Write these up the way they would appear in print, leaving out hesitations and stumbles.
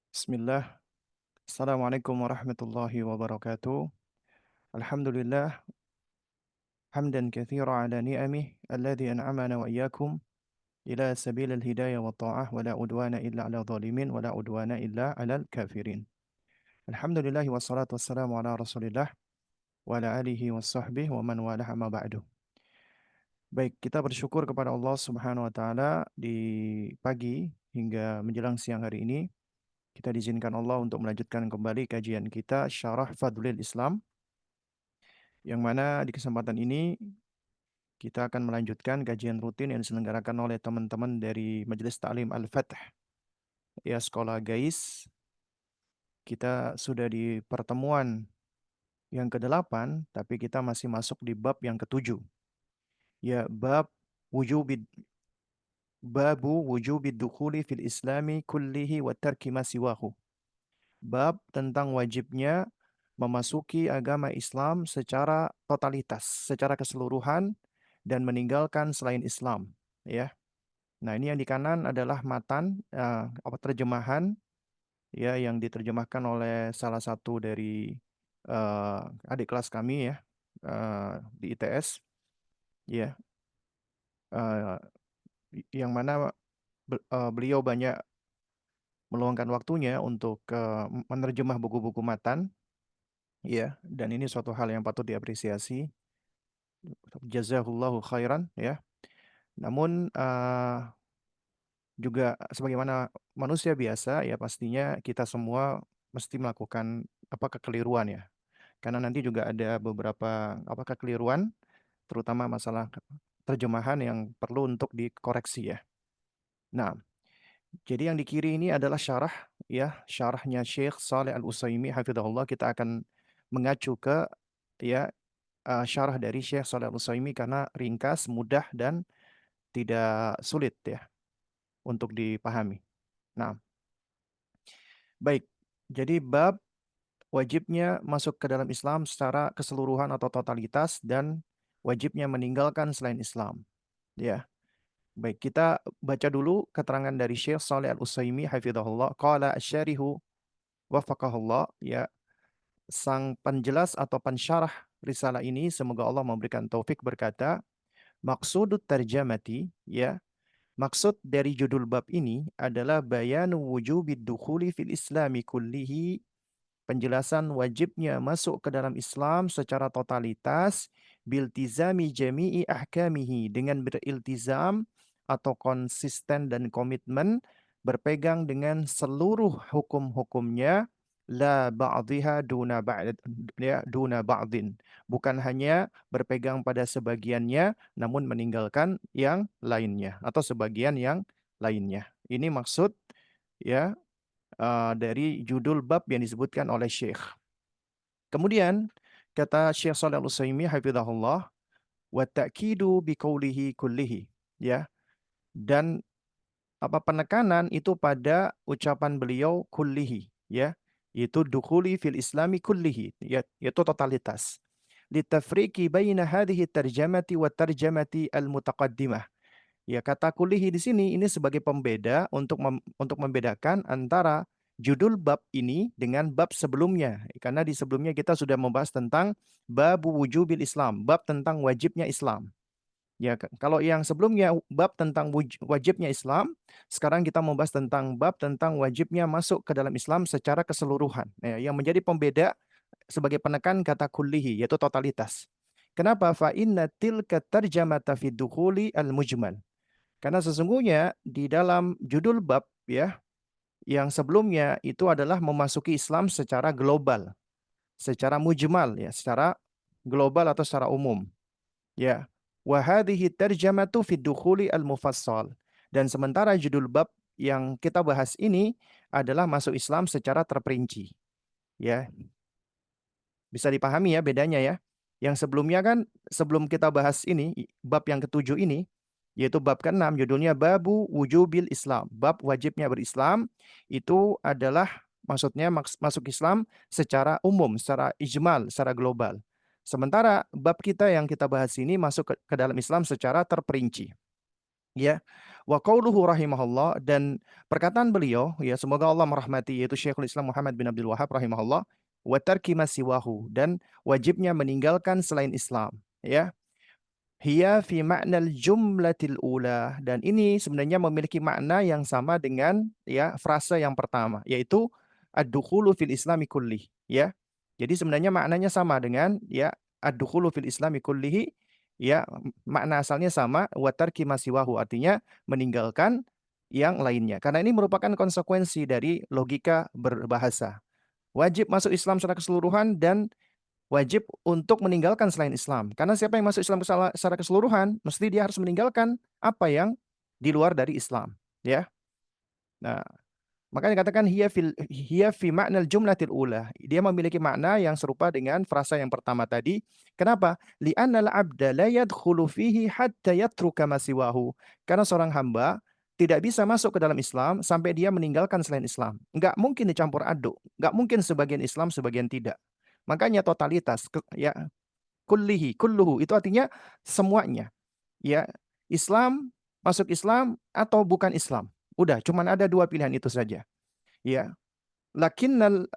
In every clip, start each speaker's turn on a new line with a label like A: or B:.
A: Bismillah. Assalamualaikum warahmatullahi wabarakatuh. Alhamdulillah, hamdan katsira ala ni'amih alladhi an'amana wa iyyakum ila sabilil hidayah wa ta'ah wa la udwana illa ala zalimin wa la udwana illa ala kafirin. Alhamdulillah wassalatu wassalamu ala Rasulillah wa ala alihi wa sahbihi wa man walah amma ba'du. Baik, kita bersyukur kepada Allah Subhanahu wa taala di pagi hingga menjelang siang hari ini kita diizinkan Allah untuk melanjutkan kembali kajian kita Syarah Fadlil Islam, yang mana di kesempatan ini kita akan melanjutkan kajian rutin yang diselenggarakan oleh teman-teman dari Majelis Ta'lim Al-Fath, ya, Sekolah Gais. Kita sudah di pertemuan yang ke-8, tapi kita masih masuk di bab yang ke-7, ya, wujubid babu wujubid dukhuli fil islami kullihi wa tarki ma siwahu. Bab tentang wajibnya memasuki agama Islam secara totalitas, secara keseluruhan, dan meninggalkan selain Islam. Ya, nah ini yang di kanan adalah matan, terjemahan, ya, yang diterjemahkan oleh salah satu dari adik kelas kami, ya, di ITS, ya, eh, yang mana beliau banyak meluangkan waktunya untuk menerjemah buku-buku matan, ya, dan ini suatu hal yang patut diapresiasi. Jazahullahu khairan, ya. Namun juga sebagaimana manusia biasa, ya, pastinya kita semua mesti melakukan kekeliruan, ya. Karena nanti juga ada beberapa kekeliruan, terutama masalah terjemahan yang perlu untuk dikoreksi, ya. Nah, jadi yang di kiri ini adalah syarah, ya, syarahnya Syekh Saleh Al-Utsaimin hafizahullah. Kita akan mengacu ke, ya, syarah dari Syekh Saleh Al-Utsaimin karena ringkas, mudah, dan tidak sulit, ya, untuk dipahami. Nah, baik. Jadi bab wajibnya masuk ke dalam Islam secara keseluruhan atau totalitas dan wajibnya meninggalkan selain Islam. Ya. Baik, kita baca dulu keterangan dari Syekh Shalih Al-Utsaimin hafizahullah. Qala asy-syarihu wafaqahullah, ya, sang penjelas atau pensyarah risalah ini, semoga Allah memberikan taufik, berkata, maksudut tarjamati, ya, maksud dari judul bab ini adalah bayanu wujubid dukhuli fil islami kullihi, penjelasan wajibnya masuk ke dalam Islam secara totalitas, biltizami jami'i ahkamihi, dengan beriltizam atau konsisten dan komitmen berpegang dengan seluruh hukum-hukumnya, la ba'dhiha duna ba'd, ya, duna ba'dhin, bukan hanya berpegang pada sebagiannya namun meninggalkan yang lainnya atau sebagian yang lainnya. Ini maksud, ya, dari judul bab yang disebutkan oleh Syekh. Kemudian kata Syekh Shalih Al-Utsaimin hafizahullah, wa ta'kidu biqaulihi kullihi, ya, dan penekanan itu pada ucapan beliau kullihi, ya, yaitu dukhuli fil islami kullihi, ya, yaitu totalitas. Litafriqi baina hadhihi tarjamati wa tarjamati al-mutaqaddimah. Ya, kata kulihi di sini ini sebagai pembeda untuk membedakan antara judul bab ini dengan bab sebelumnya. Karena di sebelumnya kita sudah membahas tentang bab wujubil Islam, bab tentang wajibnya Islam. Ya, kalau yang sebelumnya bab tentang wajibnya Islam, sekarang kita membahas tentang bab tentang wajibnya masuk ke dalam Islam secara keseluruhan. Ya, yang menjadi pembeda sebagai penekan kata kullihi, yaitu totalitas. Kenapa? Fa inna tilka tarjamata fi dukhuli al-mujmal. Karena sesungguhnya di dalam judul bab, ya, yang sebelumnya itu adalah memasuki Islam secara global, secara mujmal, ya, secara global atau secara umum. Ya. Wa hadhihi tarjamatu fi dukhuli al-mufassal. Dan sementara judul bab yang kita bahas ini adalah masuk Islam secara terperinci. Ya, bisa dipahami, ya, bedanya, ya. Yang sebelumnya kan, sebelum kita bahas ini, bab yang ketujuh ini, yaitu bab ke-6, judulnya Babu Wujubil Islam. Bab wajibnya berislam, itu adalah maksudnya masuk Islam secara umum, secara ijmal, secara global. Sementara bab kita yang kita bahas ini masuk ke dalam Islam secara terperinci. Ya. Wa qauluhu rahimahullah, dan perkataan beliau ya, semoga Allah merahmati, yaitu Syekhul Islam Muhammad bin Abdul Wahhab rahimahullah, wa tarki ma siwahu, dan wajibnya meninggalkan selain Islam, ya. Hiya fi ma'nal jumlatil ula, dan ini sebenarnya memiliki makna yang sama dengan ya frase yang pertama, yaitu ad-dukhulu fil islami kullih, ya. Jadi sebenarnya maknanya sama dengan ya ad-dukhulu fil islami kullihi, ya, makna asalnya sama, wa tarki ma siwahu, artinya meninggalkan yang lainnya. Karena ini merupakan konsekuensi dari logika berbahasa. Wajib masuk Islam secara keseluruhan dan wajib untuk meninggalkan selain Islam. Karena siapa yang masuk Islam secara keseluruhan, mesti dia harus meninggalkan apa yang di luar dari Islam. Ya. Nah, makanya dikatakan hiya fi ma'nal jumlatil ula. Dia memiliki makna yang serupa dengan frasa yang pertama tadi. Kenapa? Li'annal abda la yadkhulu fihi hatta yatruka ma siwahu. Karena seorang hamba tidak bisa masuk ke dalam Islam sampai dia meninggalkan selain Islam. Enggak mungkin dicampur aduk. Enggak mungkin sebagian Islam, sebagian tidak. Makanya totalitas, ya, kulluhu itu artinya semuanya. Ya, Islam, masuk Islam atau bukan Islam. Udah, cuman ada dua pilihan itu saja. Ya, lakinnal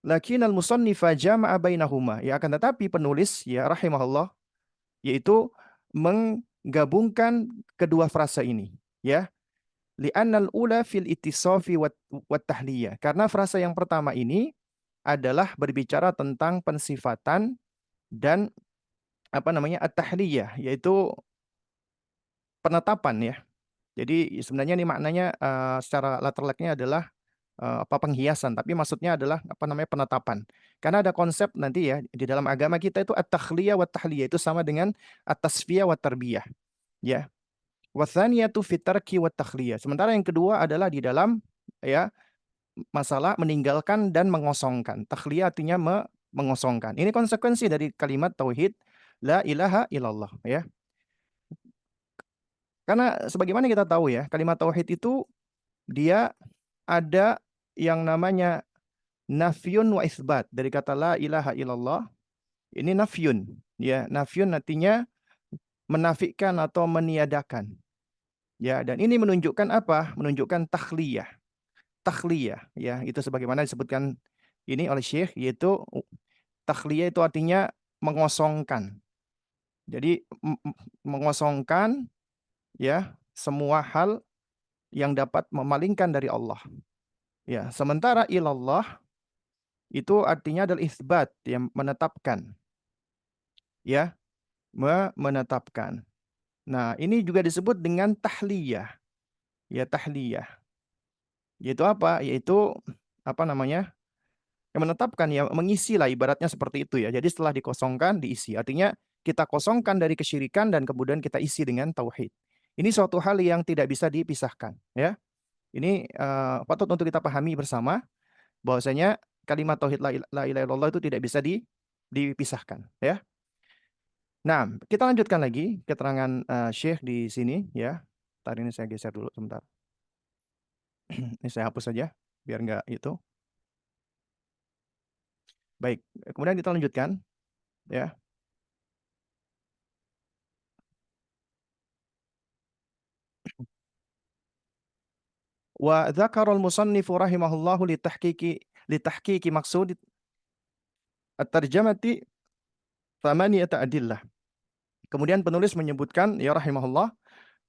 A: lakinnal musannifa jama'a bainahuma. Ya, akan tetapi penulis ya rahimahullah yaitu menggabungkan kedua frasa ini, ya. Li'annal ula fil ittisafi wat tahliyah. Karena frasa yang pertama ini adalah berbicara tentang pensifatan dan apa namanya at-tahliyah, yaitu penetapan, ya. Jadi sebenarnya ini maknanya secara latar belakangnya adalah apa penghiasan, tapi maksudnya adalah apa namanya penetapan. Karena ada konsep nanti ya di dalam agama kita itu at-takhliyah wa tahliyah itu sama dengan at-tasfiyah wa tarbiyah, ya. Wa tsaniyatu fit tarki wa takhliyah. Sementara yang kedua adalah di dalam ya masalah meninggalkan dan mengosongkan. Takhliyah artinya mengosongkan. Ini konsekuensi dari kalimat tauhid la ilaha illallah, ya. Karena sebagaimana kita tahu ya, kalimat tauhid itu dia ada yang namanya nafyun wa isbat. Dari kata la ilaha illallah, ini nafyun. Ya, nafyun artinya menafikan atau meniadakan. Ya, dan ini menunjukkan apa? Menunjukkan takhliyah. Takhliyah, ya, itu sebagaimana disebutkan ini oleh Syekh, yaitu takhliyah itu artinya mengosongkan. Jadi mengosongkan ya semua hal yang dapat memalingkan dari Allah. Ya, sementara ilallah itu artinya adalah isbat, yang menetapkan, ya, menetapkan. Nah, ini juga disebut dengan tahliyah. Ya, tahliyah. Yaitu apa? Yaitu apa namanya? Yang menetapkan, ya, mengisi lah ibaratnya seperti itu ya. Jadi setelah dikosongkan diisi. Artinya kita kosongkan dari kesyirikan dan kemudian kita isi dengan tauhid. Ini suatu hal yang tidak bisa dipisahkan, ya. Ini patut untuk kita pahami bersama bahwasanya kalimat tauhid la ilaha illallah itu tidak bisa dipisahkan, ya. Nah, kita lanjutkan lagi keterangan Syekh di sini, ya. Ntar ini saya geser dulu sebentar. Ini saya hapus saja biar nggak itu. Baik, kemudian kita lanjutkan, ya. Wa dzakara al-musannifu rahimahullahu litahqiqi maqsud at-tarjamati thamaniyata adillah. Kemudian penulis menyebutkan ya rahimahullah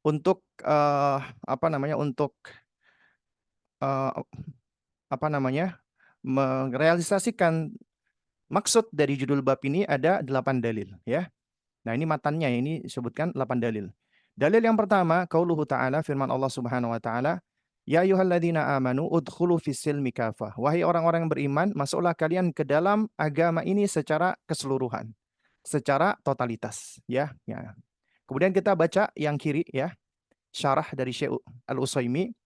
A: untuk apa namanya? Untuk eh, apa namanya? Merealisasikan maksud dari judul bab ini ada 8 dalil, ya. Nah, ini matannya, ini disebutkan 8 dalil. Dalil yang pertama, qauluhu ta'ala, firman Allah Subhanahu wa taala, ya ayyuhalladzina amanu udkhulu fis silmi kafah. Wahai orang-orang yang beriman, masuklah kalian ke dalam agama ini secara keseluruhan, secara totalitas, ya. Ya. Kemudian kita baca yang kiri, ya, syarah dari Syekh Al-Utsaimin,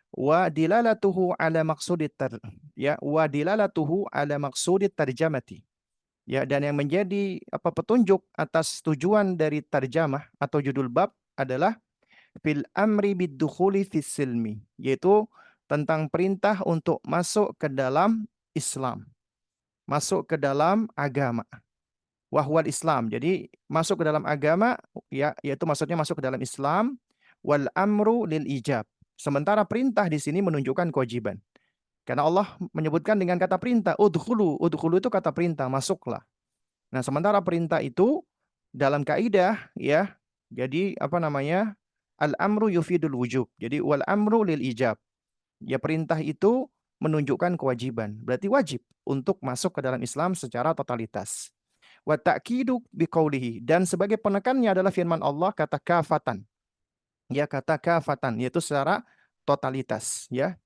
A: wa dilalatuhu ala maqsudit ya, wa dilalatuhu ala maqsudit tarjamati. Ya, dan yang menjadi apa petunjuk atas tujuan dari tarjamah atau judul bab adalah fil amri biddukhuli fis silmi, yaitu tentang perintah untuk masuk ke dalam Islam, masuk ke dalam agama. wahwal Islam. Jadi masuk ke dalam agama ya, yaitu maksudnya masuk ke dalam Islam, wal amru lil ijab. Sementara perintah di sini menunjukkan kewajiban. Karena Allah menyebutkan dengan kata perintah, udkhulu. Udkhulu itu kata perintah, masuklah. Nah, sementara perintah itu dalam kaidah ya, jadi apa namanya? Al-amru yufidul wujub. Jadi wal amru lil ijab. Ya perintah itu menunjukkan kewajiban. Berarti wajib untuk masuk ke dalam Islam secara totalitas. Wa ta'kidu biqaulihi, dan sebagai penekannya adalah firman Allah kata kafatan. Ya kata kafatan yaitu secara totalitas ya.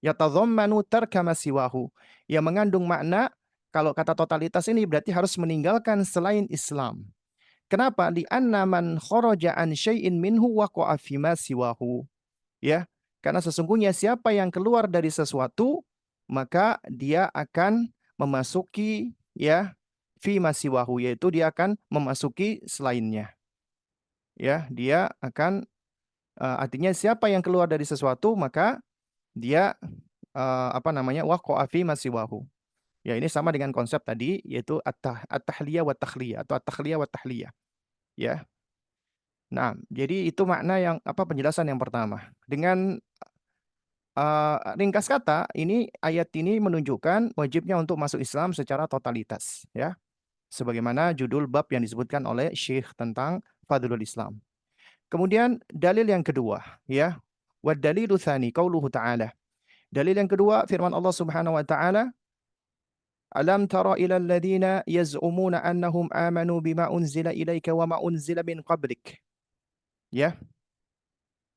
A: Yatadhammanu tarka ma siwahu. Yang mengandung makna kalau kata totalitas ini berarti harus meninggalkan selain Islam. Kenapa? Li'anna man kharaja an syai'in minhu waqa'a fima siwahu. Ya. Karena sesungguhnya siapa yang keluar dari sesuatu maka dia akan memasuki ya fi masiwahu, yaitu dia akan memasuki selainnya. Ya, dia akan artinya siapa yang keluar dari sesuatu maka dia apa namanya? Waqa'a fi masiwahu. Ya, ini sama dengan konsep tadi yaitu at-tahliyah wa takhliyah atau at-takhliyah wa tahliyah. Ya. Nah, jadi itu makna yang apa penjelasan yang pertama. Dengan ringkas kata, ini ayat ini menunjukkan wajibnya untuk masuk Islam secara totalitas, ya. Sebagaimana judul bab yang disebutkan oleh Syekh tentang Fadlul Islam. Kemudian dalil yang kedua, ya. Wa dalilu tsani qauluhu ta'ala. Dalil yang kedua firman Allah Subhanahu wa taala, "Alam tara ilal ladzina yaz'umuna annahum amanu bima unzila ilaika wa ma unzila min qablik." Ya.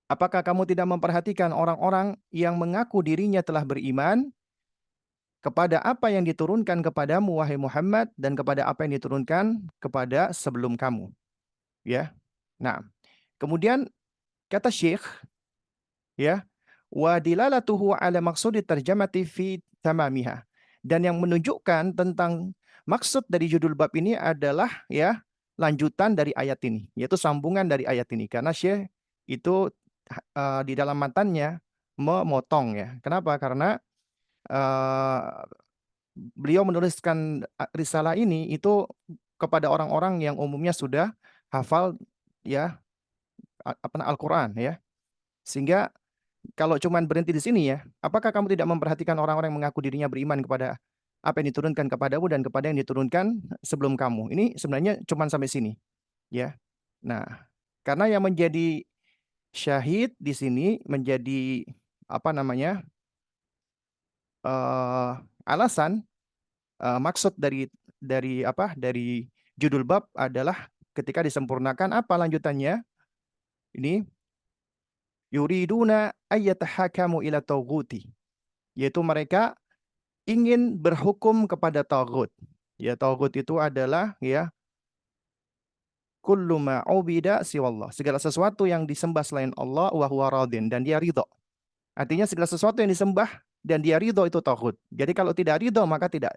A: Apakah kamu tidak memperhatikan orang-orang yang mengaku dirinya telah beriman kepada apa yang diturunkan kepadamu wahai Muhammad dan kepada apa yang diturunkan kepada sebelum kamu, ya. Nah, kemudian kata Syekh, ya, wa dilalatuhu ala maqsudi tarjamati fi tamamiha. Dan yang menunjukkan tentang maksud dari judul bab ini adalah ya lanjutan dari ayat ini, yaitu sambungan dari ayat ini. Karena Syekh itu di dalam matannya memotong ya. Kenapa? Karena eh, beliau menuliskan risalah ini itu kepada orang-orang yang umumnya sudah hafal ya apa Al-Qur'an ya. Sehingga kalau cuman berhenti di sini ya, apakah kamu tidak memperhatikan orang-orang yang mengaku dirinya beriman kepada apa yang diturunkan kepadamu dan kepada yang diturunkan sebelum kamu? Ini sebenarnya cuman sampai sini ya. Nah, karena yang menjadi syahid di sini menjadi apa namanya? eh alasan maksud dari apa? Dari judul bab adalah ketika disempurnakan apa lanjutannya? Ini yuriduna ayyatahakamu ila tauguti, yaitu mereka ingin berhukum kepada tagut. Ya, tagut itu adalah ya kullu ma ubida siwallah. Segala sesuatu yang disembah selain Allah wa huwa radin, dan dia ridho. Artinya segala sesuatu yang disembah dan dia ridho itu tagut. Jadi kalau tidak ridho maka tidak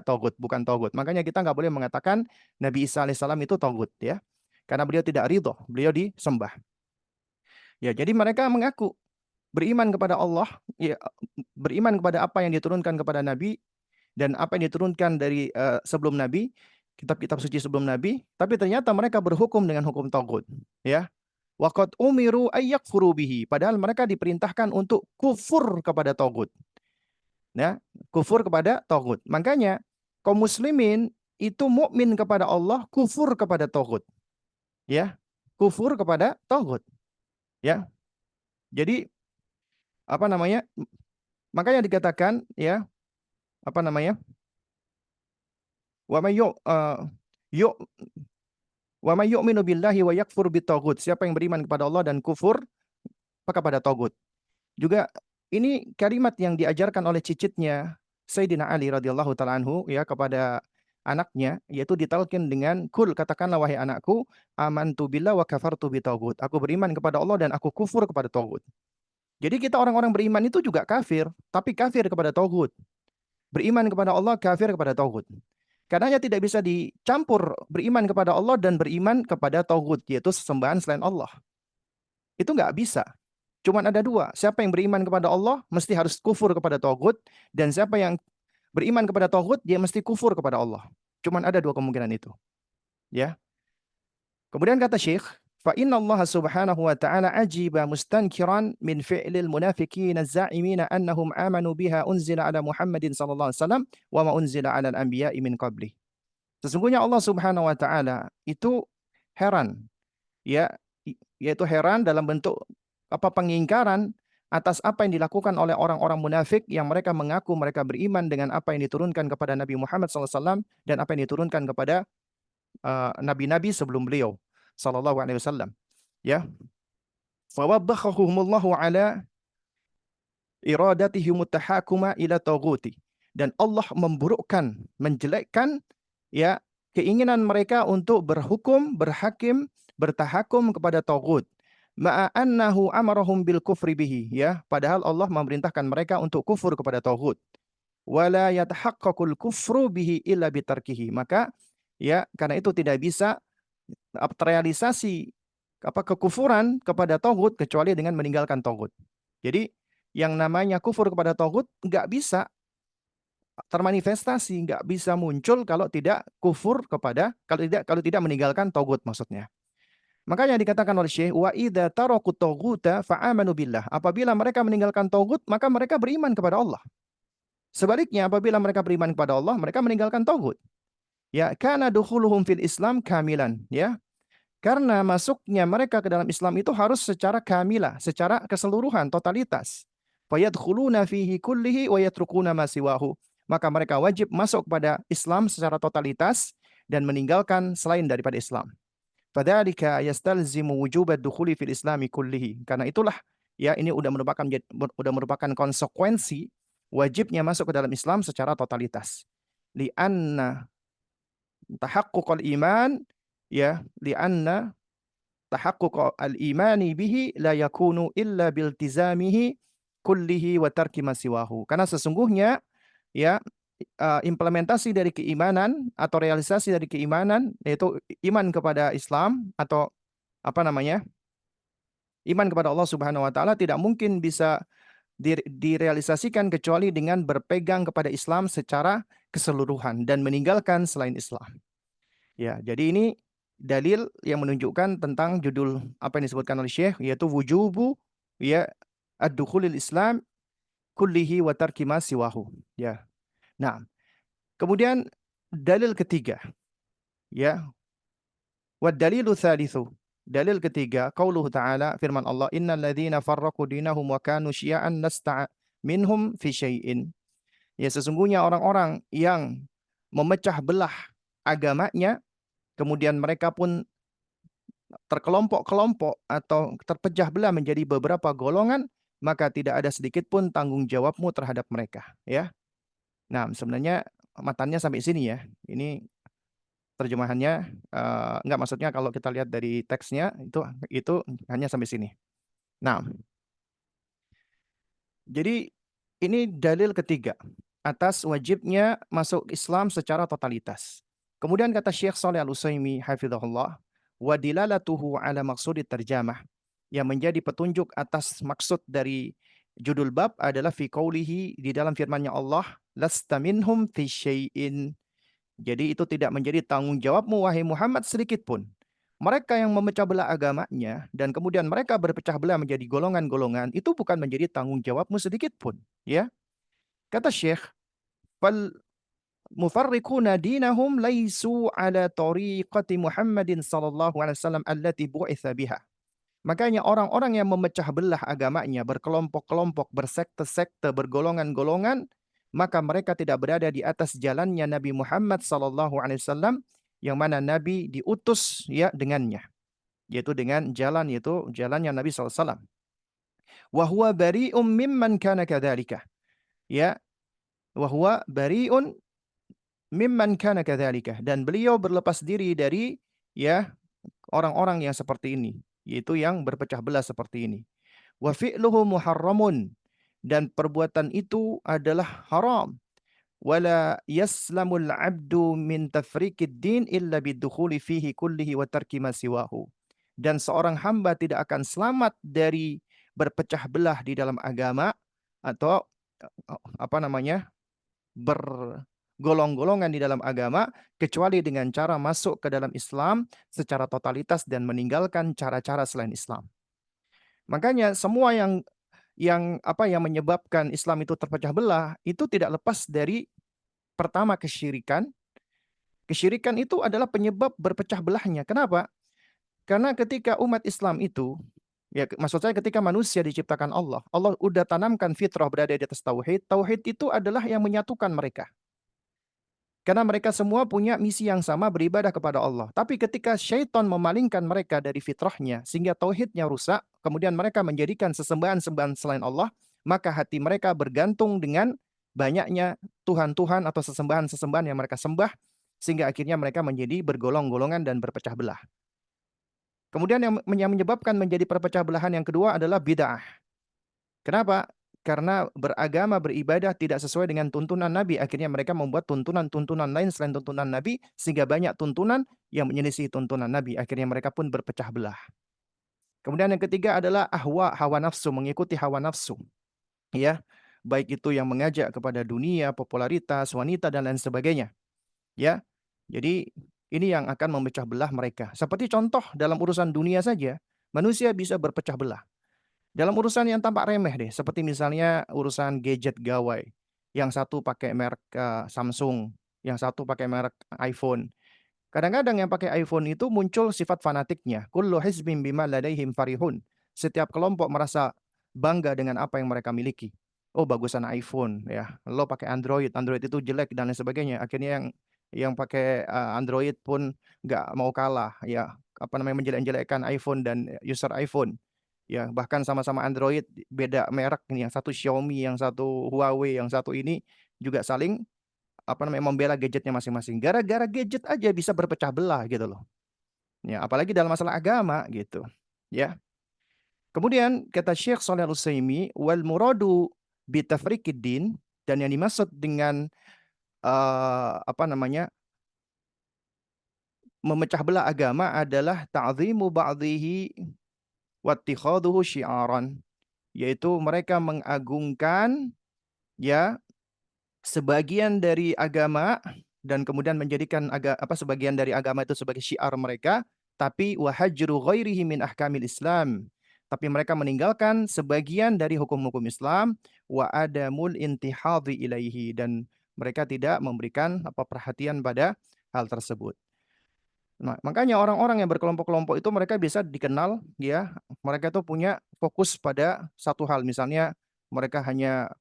A: tagut, bukan tagut. Makanya kita nggak boleh mengatakan Nabi Isa alaihissalam itu tagut ya. Karena beliau tidak ridho, beliau disembah. Ya, jadi mereka mengaku beriman kepada Allah, ya, beriman kepada apa yang diturunkan kepada Nabi dan apa yang diturunkan dari sebelum Nabi, kitab-kitab suci sebelum Nabi, tapi ternyata mereka berhukum dengan hukum tagut, ya. Waqad umiru ayyakfuru bihi, padahal mereka diperintahkan untuk kufur kepada tagut. Ya, kufur kepada tagut. Makanya kaum muslimin itu mukmin kepada Allah, kufur kepada tagut. Ya, kufur kepada tagut. Ya. Jadi apa namanya? Makanya dikatakan ya, apa namanya? Wa may yu wa may yu'minu billahi wa yakfur bitaghut. Siapa yang beriman kepada Allah dan kufur kepada tagut. Juga ini kalimat yang diajarkan oleh cicitnya Sayyidina Ali radhiyallahu taala anhu ya kepada anaknya, yaitu ditalkin dengan kul, katakanlah wahai anakku, amantu billah wa kafartu bitaghut. Aku beriman kepada Allah dan aku kufur kepada tagut. Jadi kita orang-orang beriman itu juga kafir, tapi kafir kepada tagut. Beriman kepada Allah, kafir kepada tagut. Karenanya tidak bisa dicampur beriman kepada Allah dan beriman kepada tagut, yaitu sesembahan selain Allah. Itu nggak bisa. Cuman ada dua. Siapa yang beriman kepada Allah, mesti harus kufur kepada tagut. Dan siapa yang beriman kepada tagut, dia mesti kufur kepada Allah. Cuman ada dua kemungkinan itu, ya. Kemudian kata Syekh, fa inna Allah subhanahu wa ta'ala ajiba mustankiran min fi'lil munafiqin az-za'imina annahum amanu biha unzila ala Muhammadin sallallahu alaihi wasallam wa ma unzila ala al-anbiya'i min qabli. Sesungguhnya Allah subhanahu wa ta'ala itu heran, ya, yaitu heran dalam bentuk apa pengingkaran atas apa yang dilakukan oleh orang-orang munafik yang mereka mengaku mereka beriman dengan apa yang diturunkan kepada Nabi Muhammad SAW dan apa yang diturunkan kepada nabi-nabi sebelum beliau sallallahu alaihi wasallam, ya. Fawabbahahumullahu ala iradatihim tahakuma ila taghuti, dan Allah memburukkan, menjelekkan, ya, keinginan mereka untuk berhukum, berhakim, bertahakum kepada taghut. Ma'a annahu amarahum bil kufri bihi, ya, padahal Allah memerintahkan mereka untuk kufur kepada taghut. Wala yatahaqqaqul kufru bihi illa bitarkihi. Maka, ya, karena itu tidak bisa terrealisasi apa kekufuran kepada taghut kecuali dengan meninggalkan taghut. Jadi yang namanya kufur kepada taghut nggak bisa termanifestasi, nggak bisa muncul kalau tidak kufur kepada, kalau tidak meninggalkan taghut maksudnya. Makanya dikatakan oleh Syekh, wa idza taraku taghuta fa'amanu billah. Apabila mereka meninggalkan taghut, maka mereka beriman kepada Allah. Sebaliknya, apabila mereka beriman kepada Allah, mereka meninggalkan taghut. Ya, kana dukhuluhum fil Islam kamilan, ya. Karena masuknya mereka ke dalam Islam itu harus secara kamilah, secara keseluruhan, totalitas. Fayadkhuluna fihi kullihi wa yatrukuna ma siwahu. Maka mereka wajib masuk pada Islam secara totalitas dan meninggalkan selain daripada Islam. Fadzalika yastalzimu wujubad dukhuli fil Islami kullihi. Karena itulah, ya, ini udah merupakan konsekuensi wajibnya masuk ke dalam Islam secara totalitas. Li'anna tahaqquqal iman, ya, li'anna tahaqquq al-imani bihi la yakunu illa biltizamihi kullihi wa tarki ma siwahu. Karena sesungguhnya, ya, implementasi dari keimanan atau realisasi dari keimanan yaitu iman kepada Islam atau apa namanya? Iman kepada Allah Subhanahu wa taala tidak mungkin bisa direalisasikan kecuali dengan berpegang kepada Islam secara keseluruhan dan meninggalkan selain Islam. Ya, jadi ini dalil yang menunjukkan tentang judul apa yang disebutkan oleh Syekh, yaitu wujubu, ya, ad-dukhulil Islam kullihi wa tarki ma siwahu, ya. Nah, kemudian dalil ketiga, ya, wa dalilu tsalitsu. Dalil ketiga, qauluhu ta'ala, firman Allah, innal ladzina farraqu dinahum wa kanu syi'an lasta minhum fi syai'in. Ya, sesungguhnya orang-orang yang memecah belah agamanya, kemudian mereka pun terkelompok-kelompok atau terpecah belah menjadi beberapa golongan, maka tidak ada sedikit pun tanggung jawabmu terhadap mereka, ya. Nah, sebenarnya matannya sampai sini, ya. Ini terjemahannya enggak, maksudnya kalau kita lihat dari teksnya itu hanya sampai sini. Nah, jadi ini dalil ketiga atas wajibnya masuk Islam secara totalitas. Kemudian kata Syekh Shalih Al-Utsaimin hafizahullah, wa dilalatuhu ala maqsudit tarjamah, yang menjadi petunjuk atas maksud dari judul bab adalah fi qoulihi, di dalam firman-Nya Allah, lasta minhum fi syai'in. Jadi itu tidak menjadi tanggung jawabmu wahai Muhammad sedikit pun. Mereka yang memecah belah agamanya dan kemudian mereka berpecah belah menjadi golongan-golongan, itu bukan menjadi tanggung jawabmu sedikit pun, ya. Kata Syekh, fal mufarriquna dinahum laisu ala tariqati Muhammadin sallallahu alaihi wasallam allati bu'itsa biha. Makanya orang-orang yang memecah belah agamanya, berkelompok-kelompok, bersekte-sekte, bergolongan-golongan, maka mereka tidak berada di atas jalannya Nabi Muhammad sallallahu alaihi wasallam yang mana Nabi diutus, ya, dengannya, yaitu dengan jalan, yaitu jalannya Nabi sallallahu alaihi wasallam. Wa huwa bari'um mimman kana kadzalika. Ya, wa huwa bari'un mimman kana kadzalika, dan beliau berlepas diri dari, ya, orang-orang yang seperti ini, yaitu yang berpecah belah seperti ini. Wa fi'luhu muharramun, dan perbuatan itu adalah haram. Wala yaslamul 'abdu min tafriqid din illa bidukhuli fihi kullihi wa tarki ma siwahu. Dan seorang hamba tidak akan selamat dari berpecah belah di dalam agama atau apa namanya? golong-golongan di dalam agama kecuali dengan cara masuk ke dalam Islam secara totalitas dan meninggalkan cara-cara selain Islam. Makanya semua yang menyebabkan Islam itu terpecah belah itu tidak lepas dari pertama kesyirikan. Kesyirikan itu adalah penyebab berpecah belahnya. Kenapa? Karena ketika umat Islam itu, ya maksud saya ketika manusia diciptakan Allah, Allah udah tanamkan fitrah berada di atas tauhid. Tauhid itu adalah yang menyatukan mereka. Karena mereka semua punya misi yang sama beribadah kepada Allah. Tapi ketika syaitan memalingkan mereka dari fitrahnya sehingga tauhidnya rusak, kemudian mereka menjadikan sesembahan-sembahan selain Allah, maka hati mereka bergantung dengan banyaknya Tuhan-Tuhan atau sesembahan-sesembahan yang mereka sembah sehingga akhirnya mereka menjadi bergolong-golongan dan berpecah belah. Kemudian yang menyebabkan menjadi perpecah belahan yang kedua adalah bid'ah. Kenapa? Karena beragama, beribadah tidak sesuai dengan tuntunan Nabi. Akhirnya mereka membuat tuntunan-tuntunan lain selain tuntunan Nabi, sehingga banyak tuntunan yang menyelisih tuntunan Nabi. Akhirnya mereka pun berpecah belah. Kemudian yang ketiga adalah hawa nafsu, mengikuti hawa nafsu. Ya, baik itu yang mengajak kepada dunia, popularitas, wanita, dan lain sebagainya. Ya, jadi ini yang akan memecah belah mereka. Seperti contoh dalam urusan dunia saja, manusia bisa berpecah belah. Dalam urusan yang tampak remeh deh, seperti misalnya urusan gadget gawai. Yang satu pakai merek Samsung, yang satu pakai merek iPhone. Kadang-kadang yang pakai iPhone itu muncul sifat fanatiknya. Kullu hizbin bima ladaihim farihun. Setiap kelompok merasa bangga dengan apa yang mereka miliki. Oh, bagusan iPhone ya. Lo pakai Android, Android itu jelek dan lain sebagainya. Akhirnya yang pakai Android pun nggak mau kalah ya. Apa namanya menjelek-jelekkan iPhone dan user iPhone. Ya, bahkan sama-sama Android beda merek nih, yang satu Xiaomi, yang satu Huawei, yang satu ini juga saling apa namanya membela gadgetnya masing-masing. Gara-gara gadget aja bisa berpecah belah gitu loh. Ya, apalagi dalam masalah agama gitu. Ya. Kemudian kata Syekh Shalih Al-Utsaimin wal muradu bi tafriqiddin, dan yang dimaksud dengan apa namanya memecah belah agama adalah ta'zimu ba'dhihi wattikhaduhu syi'aran, yaitu mereka mengagungkan ya sebagian dari agama dan kemudian menjadikan sebagian dari agama itu sebagai syiar mereka, tapi wahajru ghairihi min ahkamil Islam. Tapi mereka meninggalkan sebagian dari hukum-hukum Islam wa adamul intihadhi ilaihi, dan mereka tidak memberikan perhatian pada hal tersebut. Nah, makanya orang-orang yang berkelompok-kelompok itu mereka bisa dikenal ya, mereka itu punya fokus pada satu hal. Misalnya mereka hanya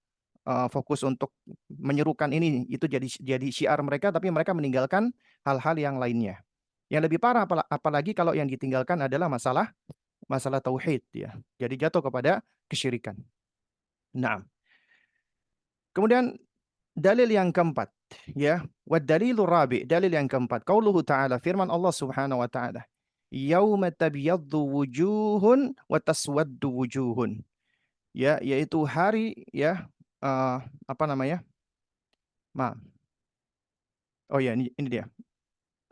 A: fokus untuk menyerukan ini, itu jadi syiar mereka, tapi mereka meninggalkan hal-hal yang lainnya. Yang lebih parah apalagi kalau yang ditinggalkan adalah masalah masalah tauhid ya. Jadi jatuh kepada kesyirikan. Nah, kemudian dalil yang keempat ya, wad dalilur rabi, dalil yang keempat, qauluhu ta'ala, firman Allah Subhanahu wa taala. Yauma tabyaddu wujuhun wa taswaddu wujuhun. Ya, yaitu hari ya apa namanya? Ma Oh ya, ini dia.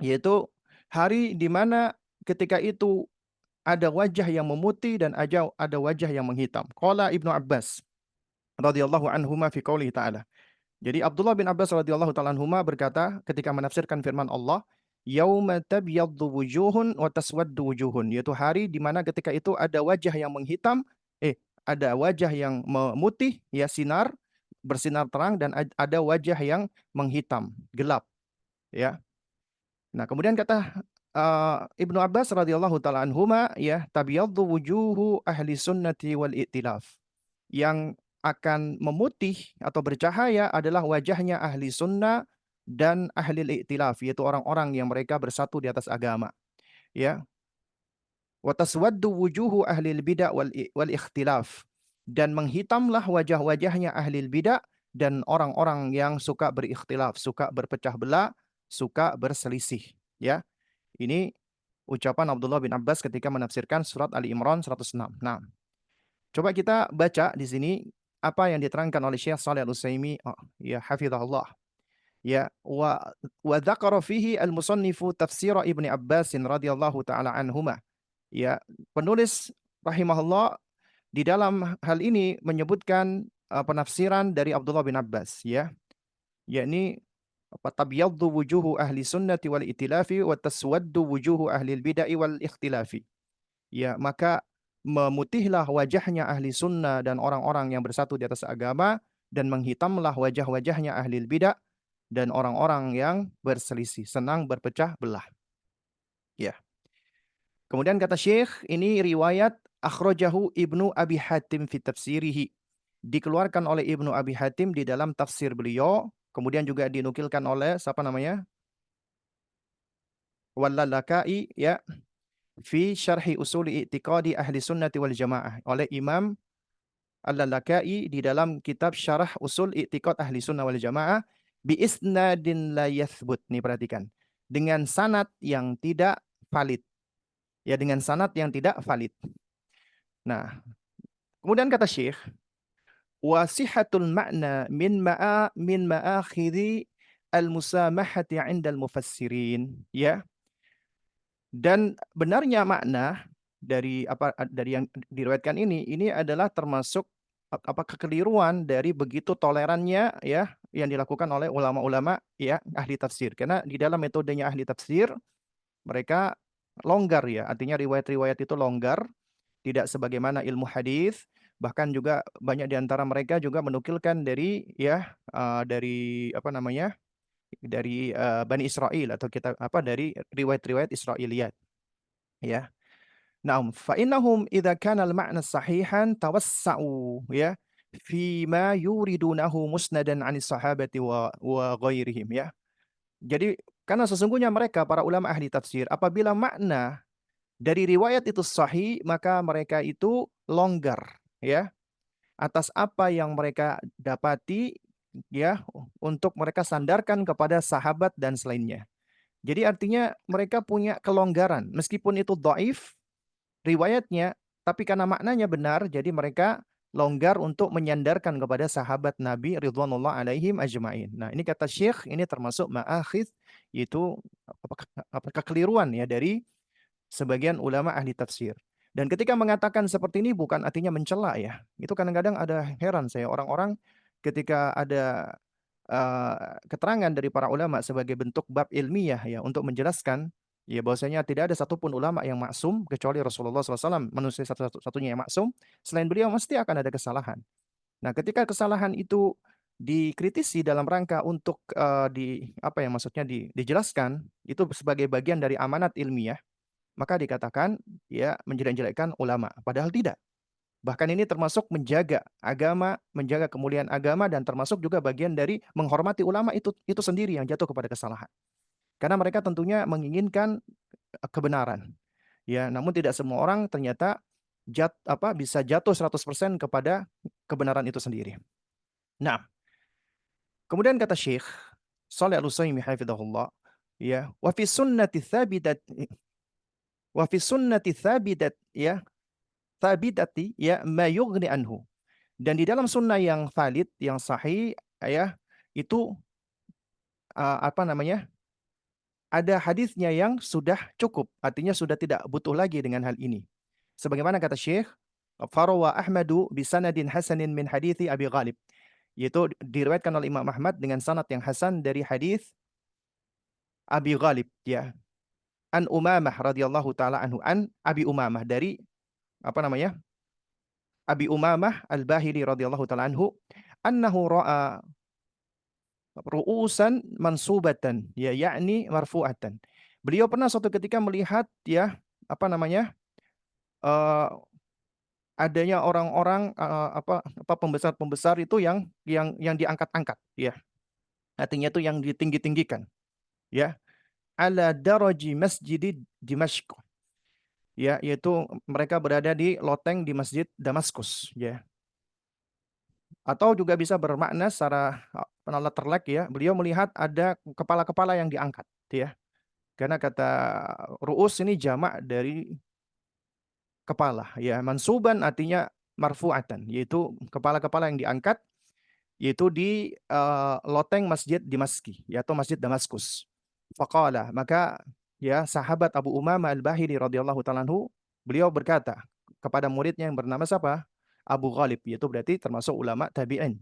A: Yaitu hari di mana ketika itu ada wajah yang memutih dan ada wajah yang menghitam. Qala Ibnu Abbas radhiyallahu anhuma fi qoulihi ta'ala. Jadi Abdullah bin Abbas radhiyallahu ta'ala anhuma berkata ketika menafsirkan firman Allah, yauma tabyaddu wujuhun wa taswaddu wujuhun, yaitu hari di mana ketika itu ada wajah yang menghitam, ada wajah yang memutih ya, sinar bersinar terang, dan ada wajah yang menghitam, gelap ya. Nah, kemudian kata Ibnu Abbas radhiyallahu taala anhuma ya, tabyaddu wujuhu ahli sunnati wal i'tilaf. Yang akan memutih atau bercahaya adalah wajahnya ahli sunnah dan ahli i'tilaf, yaitu orang-orang yang mereka bersatu di atas agama. Ya, wa taswaddu wujuhu ahli bidah wal ikhtilaf. Dan menghitamlah wajah-wajahnya ahli bidah dan orang-orang yang suka berikhtilaf, suka berpecah belah, suka berselisih. Ya, ini ucapan Abdullah bin Abbas ketika menafsirkan surat Ali Imran 106. Nah, coba kita baca di sini apa yang diterangkan oleh Syekh Shalih Al-Utsaimin, ya hafizahullah. Ya, wa dzakara fihi al-musannifu tafsir Ibnu Abbas radhiyallahu taala anhuma. Ya, penulis rahimahullah di dalam hal ini menyebutkan penafsiran dari Abdullah bin Abbas ya, yakni tabyaddu wujuhu ahli sunnati wal itilafi wa taswaddu wujuhu ahli bid'ah wal ikhtilafi. Ya, maka memutihlah wajahnya ahli sunnah dan orang-orang yang bersatu di atas agama, dan menghitamlah wajah-wajahnya ahli bidah dan orang-orang yang berselisih, senang berpecah belah. Ya. Kemudian kata Syekh, ini riwayat akhrajahu Ibnu Abi Hatim fi tafsirihi. Dikeluarkan oleh Ibnu Abi Hatim di dalam tafsir beliau, kemudian juga dinukilkan oleh siapa namanya? Wallalaka'i ya, fi syarhi usuli i'tiqadi ahli sunnati wal jamaah, oleh Imam Al-Lalaka'i di dalam kitab Syarah Usul I'tiqad Ahli Sunnah wal Jamaah bi isnadin la yathbut. Nih perhatikan. Dengan sanad yang tidak valid. Ya, dengan sanad yang tidak valid. Nah, kemudian kata Syekh, wasihatul ma'na min ma'akhiri al-musamahati 'inda al-mufassirin. Ya, dan benarnya makna dari yang diriwayatkan ini adalah termasuk apa kekeliruan dari begitu tolerannya ya yang dilakukan oleh ulama-ulama ya ahli tafsir. Karena di dalam metodenya ahli tafsir mereka longgar ya, artinya riwayat-riwayat itu longgar, tidak sebagaimana ilmu hadis. Bahkan juga banyak di antara mereka juga menukilkan dari ya dari apa namanya? Dari Bani Israel atau kita apa dari riwayat-riwayat Israiliyat ya. Naam, fa innahum idza kana al-ma'na sahihan tawassa'u ya fi ma yuridunahu musnadan 'anis sahabati wa ghairihim ya. Jadi karena sesungguhnya mereka para ulama ahli tafsir apabila makna dari riwayat itu sahih maka mereka itu longgar ya atas apa yang mereka dapati ya untuk mereka sandarkan kepada sahabat dan selainnya. Jadi artinya mereka punya kelonggaran meskipun itu dhaif riwayatnya, tapi karena maknanya benar, jadi mereka longgar untuk menyandarkan kepada sahabat Nabi ridwanullah alaihim ajmain. Nah, ini kata Syekh, ini termasuk ma'akhidh, yaitu kekeliruan ya dari sebagian ulama ahli tafsir. Dan ketika mengatakan seperti ini bukan artinya mencela ya. Itu kadang-kadang ada heran saya orang-orang ketika ada keterangan dari para ulama sebagai bentuk bab ilmiah ya untuk menjelaskan ya bahwasanya tidak ada satupun ulama yang maksum kecuali Rasulullah SAW, manusia satu-satunya yang maksum. Selain beliau mesti akan ada kesalahan. Nah, ketika kesalahan itu dikritisi dalam rangka untuk di apa yang maksudnya dijelaskan itu sebagai bagian dari amanat ilmiah, maka dikatakan ya menjelek-jelekkan ulama. Padahal tidak. Bahkan ini termasuk menjaga agama, menjaga kemuliaan agama dan termasuk juga bagian dari menghormati ulama itu sendiri yang jatuh kepada kesalahan. Karena mereka tentunya menginginkan kebenaran. Ya, namun tidak semua orang ternyata bisa jatuh 100% kepada kebenaran itu sendiri. Nah, kemudian kata Syekh Shalih Al-Utsaimin hafizahullah, ya, wa fi sunnati thabitat ya, thabitati ya ma yughni anhu. Dan di dalam sunnah yang valid, yang sahih, ya, itu apa namanya? Ada hadisnya yang sudah cukup, artinya sudah tidak butuh lagi dengan hal ini. Sebagaimana kata Syekh, Farawa Ahmadu bisanadin hasanin min hadithi Abi Ghalib. Yaitu diriwayatkan oleh Imam Ahmad dengan sanad yang hasan dari hadis Abi Ghalib, ya. An Umamah radhiyallahu taala anhu, an Abi Umamah, dari apa namanya? Abi Umamah Al-Bahili radhiyallahu taala anhu, annahu ra'a ru'usan mansubatan ya yakni marfu'atan. Beliau pernah suatu ketika melihat ya apa namanya? eh, adanya orang-orang apa pembesar-pembesar itu yang diangkat-angkat ya. Artinya itu yang ditinggi-tinggikan ya. Ala daraji masjid Dimashq. Ya, yaitu mereka berada di loteng di Masjid Damaskus ya. Atau juga bisa bermakna secara penalat terlek ya, beliau melihat ada kepala-kepala yang diangkat ya. Karena kata ru'us ini jamak dari kepala ya. Mansuban artinya marfu'atan, yaitu kepala-kepala yang diangkat, yaitu di loteng Masjid Dimaski ya, atau Masjid Damaskus. Faqala, maka ya sahabat Abu Umamah Al-Bahili radhiyallahu taala anhu, beliau berkata kepada muridnya yang bernama siapa? Abu Ghalib, yaitu berarti termasuk ulama tabi'in.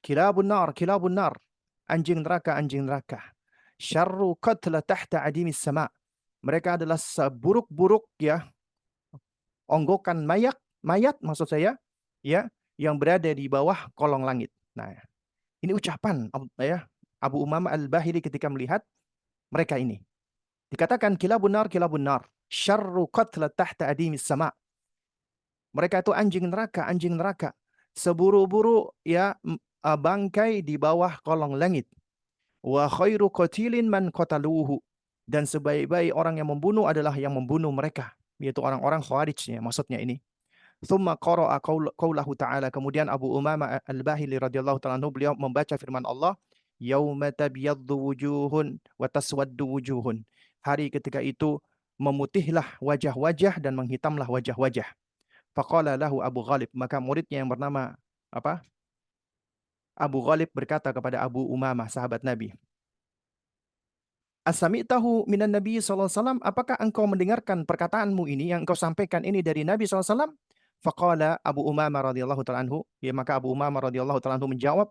A: Kilabun nar, kilabun nar. anjing neraka. Syarru qatla tahta adimis sama. Mereka adalah seburuk-buruk ya onggokan mayat maksud saya ya yang berada di bawah kolong langit. Nah, ini ucapan ya Abu Umamah Al-Bahili ketika melihat mereka ini. Dikatakan kilabun nar, syarru qatla tahta adimis sama. Mereka itu anjing neraka. Seburu-buru ya bangkai di bawah kolong langit. Wa khairu qatilin man qataluhu. Dan sebaik-baik orang yang membunuh adalah yang membunuh mereka, yaitu orang-orang Khawarij ya, maksudnya ini. Thumma qara'a qaulahu ta'ala. Kemudian Abu Umamah Al-Bahili radhiyallahu ta'ala anhu beliau membaca firman Allah, yauma tabyaddu wujuhun wa taswaddu wujuhun. Hari ketika itu memutihlah wajah-wajah dan menghitamlah wajah-wajah. Faqala lahu Abu Ghalib, maka muridnya yang bernama apa? Abu Ghalib berkata kepada Abu Umamah sahabat Nabi, As-sami'tahu minan Nabi sallallahu alaihi wasallam, apakah engkau mendengarkan perkataanmu ini yang engkau sampaikan ini dari Nabi sallallahu alaihi wasallam? Faqala Abu Umamah radhiyallahu ta'ala anhu, ya maka Abu Umamah radhiyallahu ta'ala anhu menjawab,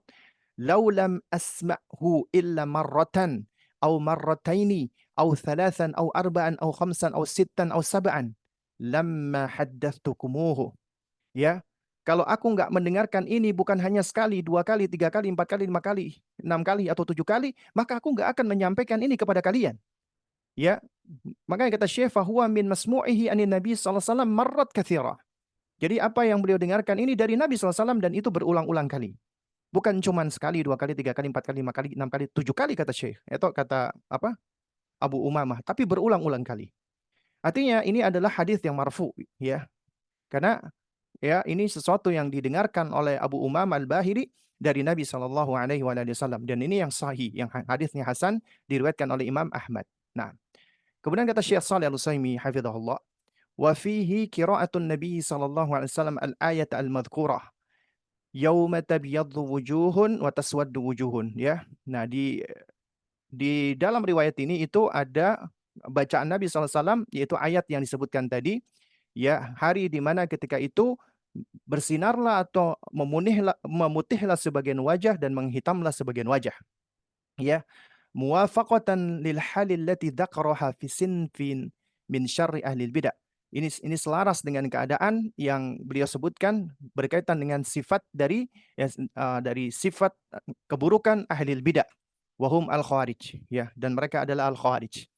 A: "Lau lam asma'hu illa marratan aw marrataini aw thalathan aw arba'an aw khamsan aw sittan aw sab'an lamma haddathtukumuhu." Ya, kalau aku nggak mendengarkan ini bukan hanya sekali, dua kali, tiga kali, empat kali, lima kali, enam kali, atau tujuh kali, maka aku nggak akan menyampaikan ini kepada kalian. Ya, makanya kata Syekh, fahuwa min masmu'ihi anin Nabi SAW marrat kathira. Jadi apa yang beliau dengarkan ini dari Nabi SAW dan itu berulang-ulang kali. Bukan cuma sekali, dua kali, tiga kali, empat kali, lima kali, enam kali, tujuh kali kata Syekh. Itu kata apa? Abu Umamah. Tapi berulang-ulang kali. Artinya ini adalah hadis yang marfu, ya. Karena ya ini sesuatu yang didengarkan oleh Abu Umamah Al-Bahili dari Nabi Shallallahu Alaihi Wasallam dan ini yang sahih, yang hadisnya hasan diriwayatkan oleh Imam Ahmad. Nah, kemudian kata Syekh Shalih Al-Utsaimin hafizahullah, wa fihi qira'atun Nabi Shallallahu Alaihi Wasallam al-ayat al-madhkurah yauma tabyaddu wujuhun wa taswaddu wujuhun, ya. Nah, di dalam riwayat ini itu ada bacaan Nabi SAW yaitu ayat yang disebutkan tadi, ya, hari di mana ketika itu bersinarlah atau memutihlah sebagian wajah dan menghitamlah sebagian wajah, ya, muwafaqatan lil halil lati dzakaraha fi sinfin min syarri ahli bidah. Ini selaras dengan keadaan yang beliau sebutkan berkaitan dengan sifat dari ya, dari sifat keburukan ahli bidah, wahum al khawarij, ya, dan mereka adalah al khawarij.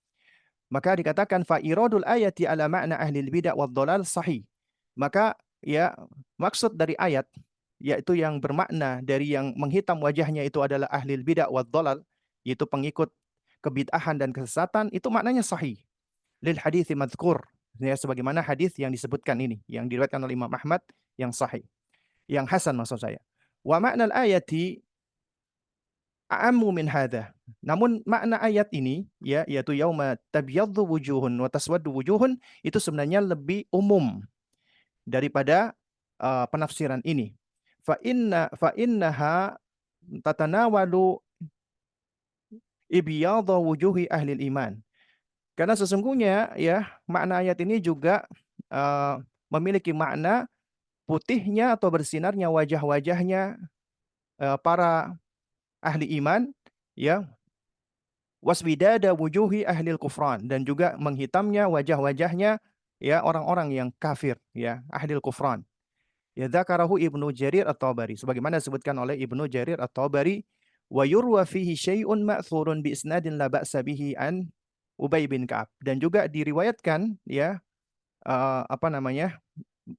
A: Maka dikatakan fa iradul ayati ala makna ahli bidah wad dhalal sahih. Maka ya maksud dari ayat yaitu yang bermakna dari yang menghitam wajahnya itu adalah ahli bidah wad dhalal, yaitu pengikut kebid'ahan dan kesesatan, itu maknanya sahih. Lil hadits madzkur, ya sebagaimana hadis yang disebutkan ini yang diriwayatkan oleh Imam Ahmad yang sahih, yang hasan maksud saya. Wa makna al-ayati a'ammu min hadha. Namun makna ayat ini ya yaitu yauma tabyaddu wujuhun wa taswaddu wujuhun itu sebenarnya lebih umum daripada penafsiran ini. Fa innaha tatanawalu ibyadha wujuhi ahli iman. Karena sesungguhnya ya makna ayat ini juga memiliki makna putihnya atau bersinarnya wajah-wajahnya para ahli iman, ya, waswidada wujuhi ahli kufran, dan juga menghitamnya wajah-wajahnya ya orang-orang yang kafir, ya, ahli kufran. Ya dzakarahu Ibnu Jarir At-Tabari, sebagaimana disebutkan oleh Ibnu Jarir At-Tabari, wa yurwa fihi syai'un ma'thurun bi isnadin la ba'sa bihi an Ubay bin Ka'ab, dan juga diriwayatkan ya apa namanya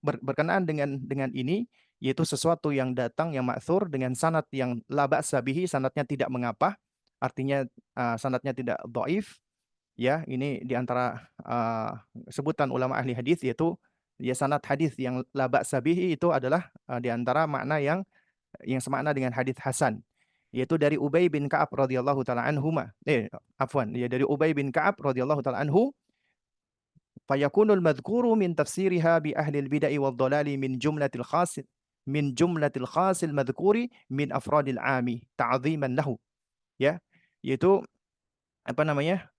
A: berkenaan dengan ini, yaitu sesuatu yang datang yang ma'thur dengan sanad yang la ba'sa bihi, sanadnya tidak mengapa, artinya sanadnya tidak dhaif, ya. Ini di antara sebutan ulama ahli hadis, yaitu ya sanad hadis yang la ba'sa bihi itu adalah di antara makna yang semakna dengan hadis hasan, yaitu dari Ubay bin Ka'ab radhiyallahu taala anhuma, afwan, ya, dari Ubay bin Ka'ab radhiyallahu taala anhu, fayakunul madhkuru min tafsiriha bi ahli al-bid'ah wad dhalali min jumlatil khasil madhkuri min afradil ami ta'dhiman lahu, ya, yaitu apa namanya,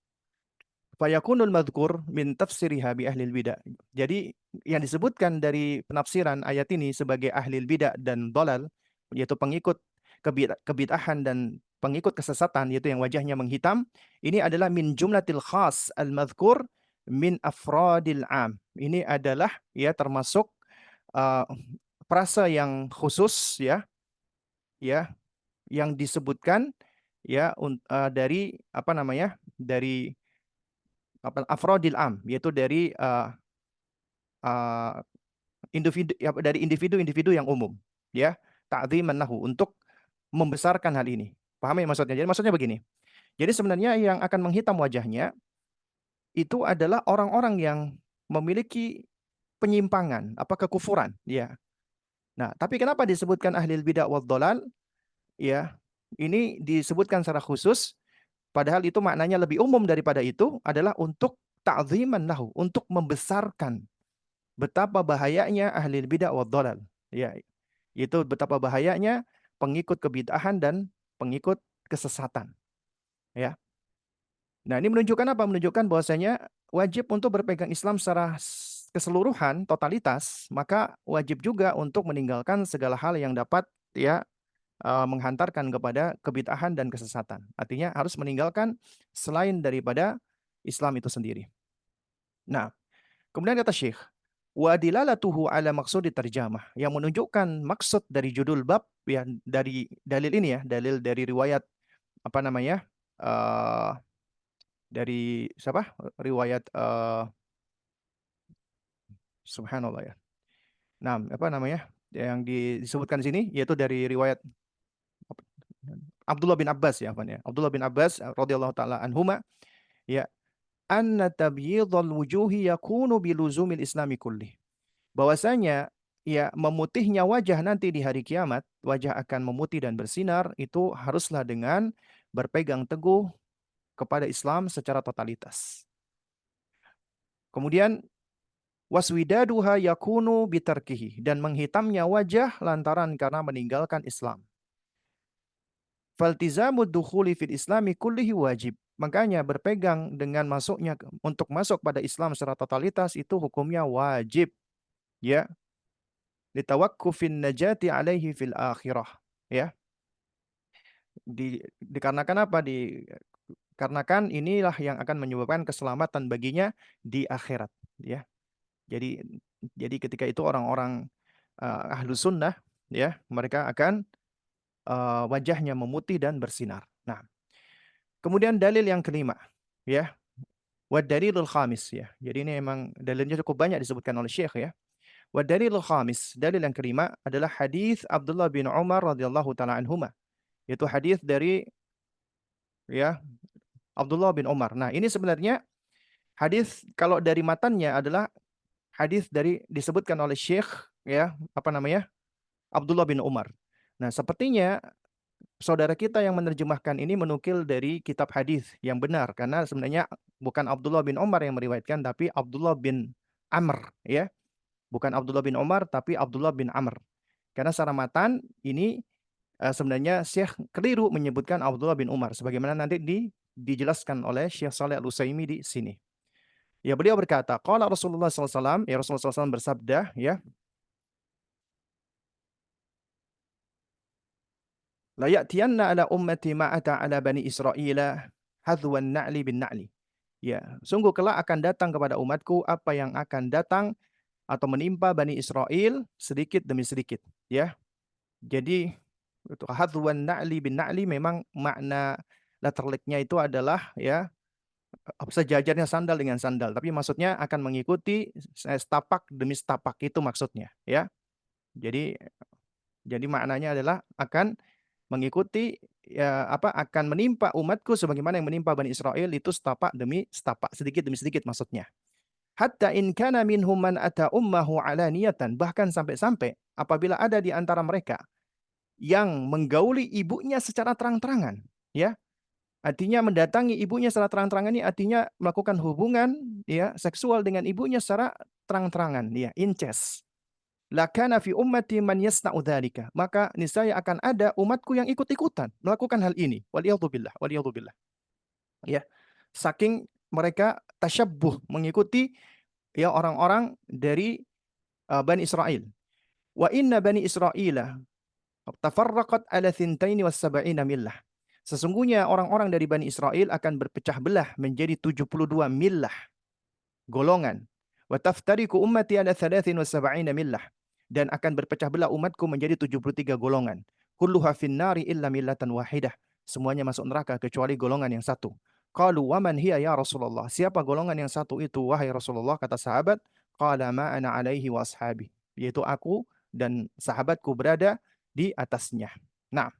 A: fayakunul madhkur min tafsiriha bi ahlil bidah. Jadi yang disebutkan dari penafsiran ayat ini sebagai ahlil bidah dan dolal, yaitu pengikut kebid'ahan dan pengikut kesesatan, yaitu yang wajahnya menghitam, ini adalah min jumlatil khas al-madhkur min afradil am. Ini adalah ya termasuk uh, frase yang khusus ya, ya yang disebutkan ya dari apa namanya? Dari apa afrodil am, yaitu dari uh, individu ya, dari individu-individu yang umum ya, ta'dziman lahu, untuk membesarkan hal ini. Pahami maksudnya? Jadi maksudnya begini. Jadi sebenarnya yang akan menghitam wajahnya itu adalah orang-orang yang memiliki penyimpangan, apa kekufuran, ya. Nah, tapi kenapa disebutkan ahlil bidah wad dhalal? Ya, ini disebutkan secara khusus, padahal itu maknanya lebih umum daripada itu, adalah untuk ta'ziman lahu, untuk membesarkan betapa bahayanya ahlil bidah wad dhalal. Ya, itu betapa bahayanya pengikut kebid'ahan dan pengikut kesesatan. Ya. Nah, ini menunjukkan apa? Menunjukkan bahwasanya wajib untuk berpegang Islam secara keseluruhan, totalitas, maka wajib juga untuk meninggalkan segala hal yang dapat ya menghantarkan kepada kebid'ahan dan kesesatan. Artinya harus meninggalkan selain daripada Islam itu sendiri. Nah, kemudian kata Syekh, wa dilalatuhu ala maksudi terjamah, yang menunjukkan maksud dari judul bab ya, dari dalil ini ya, dalil dari riwayat apa namanya? eh dari siapa? Riwayat subhanallah ya. Nah, apa namanya? Yang disebutkan di sini yaitu dari riwayat Abdullah bin Abbas ya, Afwan ya. Abdullah bin Abbas radhiyallahu taala anhuma ya, anna tabyidul wujuhi yakunu biluzumil islami kulli. Bahwasanya ya memutihnya wajah nanti di hari kiamat, wajah akan memutih dan bersinar itu haruslah dengan berpegang teguh kepada Islam secara totalitas. Kemudian waswidaduha yakunu bitarkihi, dan menghitamnya wajah lantaran karena meninggalkan Islam. Faltizamu dukhuli fil islami kullihi wajib. Makanya berpegang dengan masuknya untuk masuk pada Islam secara totalitas itu hukumnya wajib. Ya, litawakkufin najati alaihi fil akhirah. Ya, dikarenakan apa? Dikarenakan inilah yang akan menyebabkan keselamatan baginya di akhirat. Ya, jadi jadi ketika itu orang-orang ahlu sunnah ya, mereka akan wajahnya memutih dan bersinar. Nah, kemudian dalil yang kelima, ya, wa dalilul khamis ya. Jadi ini memang dalilnya cukup banyak disebutkan oleh Syekh ya. Wa dalilul khamis, dalil yang kelima adalah hadis Abdullah bin Umar radhiyallahu taala anhuma. Yaitu hadis dari ya Abdullah bin Umar. Nah, ini sebenarnya hadis kalau dari matannya adalah hadis dari disebutkan oleh Syekh ya, apa namanya? Abdullah bin Umar. Nah, sepertinya saudara kita yang menerjemahkan ini menukil dari kitab hadis yang benar, karena sebenarnya bukan Abdullah bin Umar yang meriwayatkan tapi Abdullah bin Amr ya, bukan Abdullah bin Umar tapi Abdullah bin Amr, karena secara matan ini sebenarnya Syekh keliru menyebutkan Abdullah bin Umar sebagaimana nanti dijelaskan oleh Syekh Saleh Al-Utsaimin di sini. Ya, beliau berkata, qala Rasulullah SAW, ya Rasulullah SAW bersabda ya, la ya'tiyanna ala ummati ma ata ala bani Israila hadwan na'li bin na'li. Ya, sungguh kelak akan datang kepada umatku apa yang akan datang atau menimpa Bani Israel sedikit demi sedikit. Ya, jadi itu hadwan na'li bin na'li memang makna letterliknya itu adalah ya sejajarnya sandal dengan sandal. Tapi maksudnya akan mengikuti setapak demi setapak, itu maksudnya. Ya, jadi jadi maknanya adalah akan mengikuti ya apa akan menimpa umatku sebagaimana yang menimpa Bani Israel itu setapak demi setapak, sedikit demi sedikit maksudnya. Hatta in kana minhum man ata ummahu alaniyatan, bahkan sampai-sampai apabila ada di antara mereka yang menggauli ibunya secara terang-terangan, ya. Artinya mendatangi ibunya secara terang-terangan ini artinya melakukan hubungan ya seksual dengan ibunya secara terang-terangan, ya, incest. Lakana fi ummati man yasna'u dzalika. Maka niscaya akan ada umatku yang ikut-ikutan melakukan hal ini. Waliyadzubillah, waliyadzubillah. Ya. Saking mereka tasyabbuh mengikuti ya orang-orang dari Bani Israel. Wa inna Bani Israila tafarraqat ala thintaini was sab'ina millah. Sesungguhnya orang-orang dari Bani Israel akan berpecah belah menjadi 72 millah, golongan. Wa taftariqu ummati ala 73 millah. Dan akan berpecah belah umatku menjadi 73 golongan. Kulluha finnari illa millatan wahidah. Semuanya masuk neraka kecuali golongan yang satu. Qalu wa man hiya ya Rasulullah? Siapa golongan yang satu itu wahai Rasulullah? Kata sahabat, qala ma ana alaihi wa ashabi. Yaitu aku dan sahabatku berada di atasnya. Nah,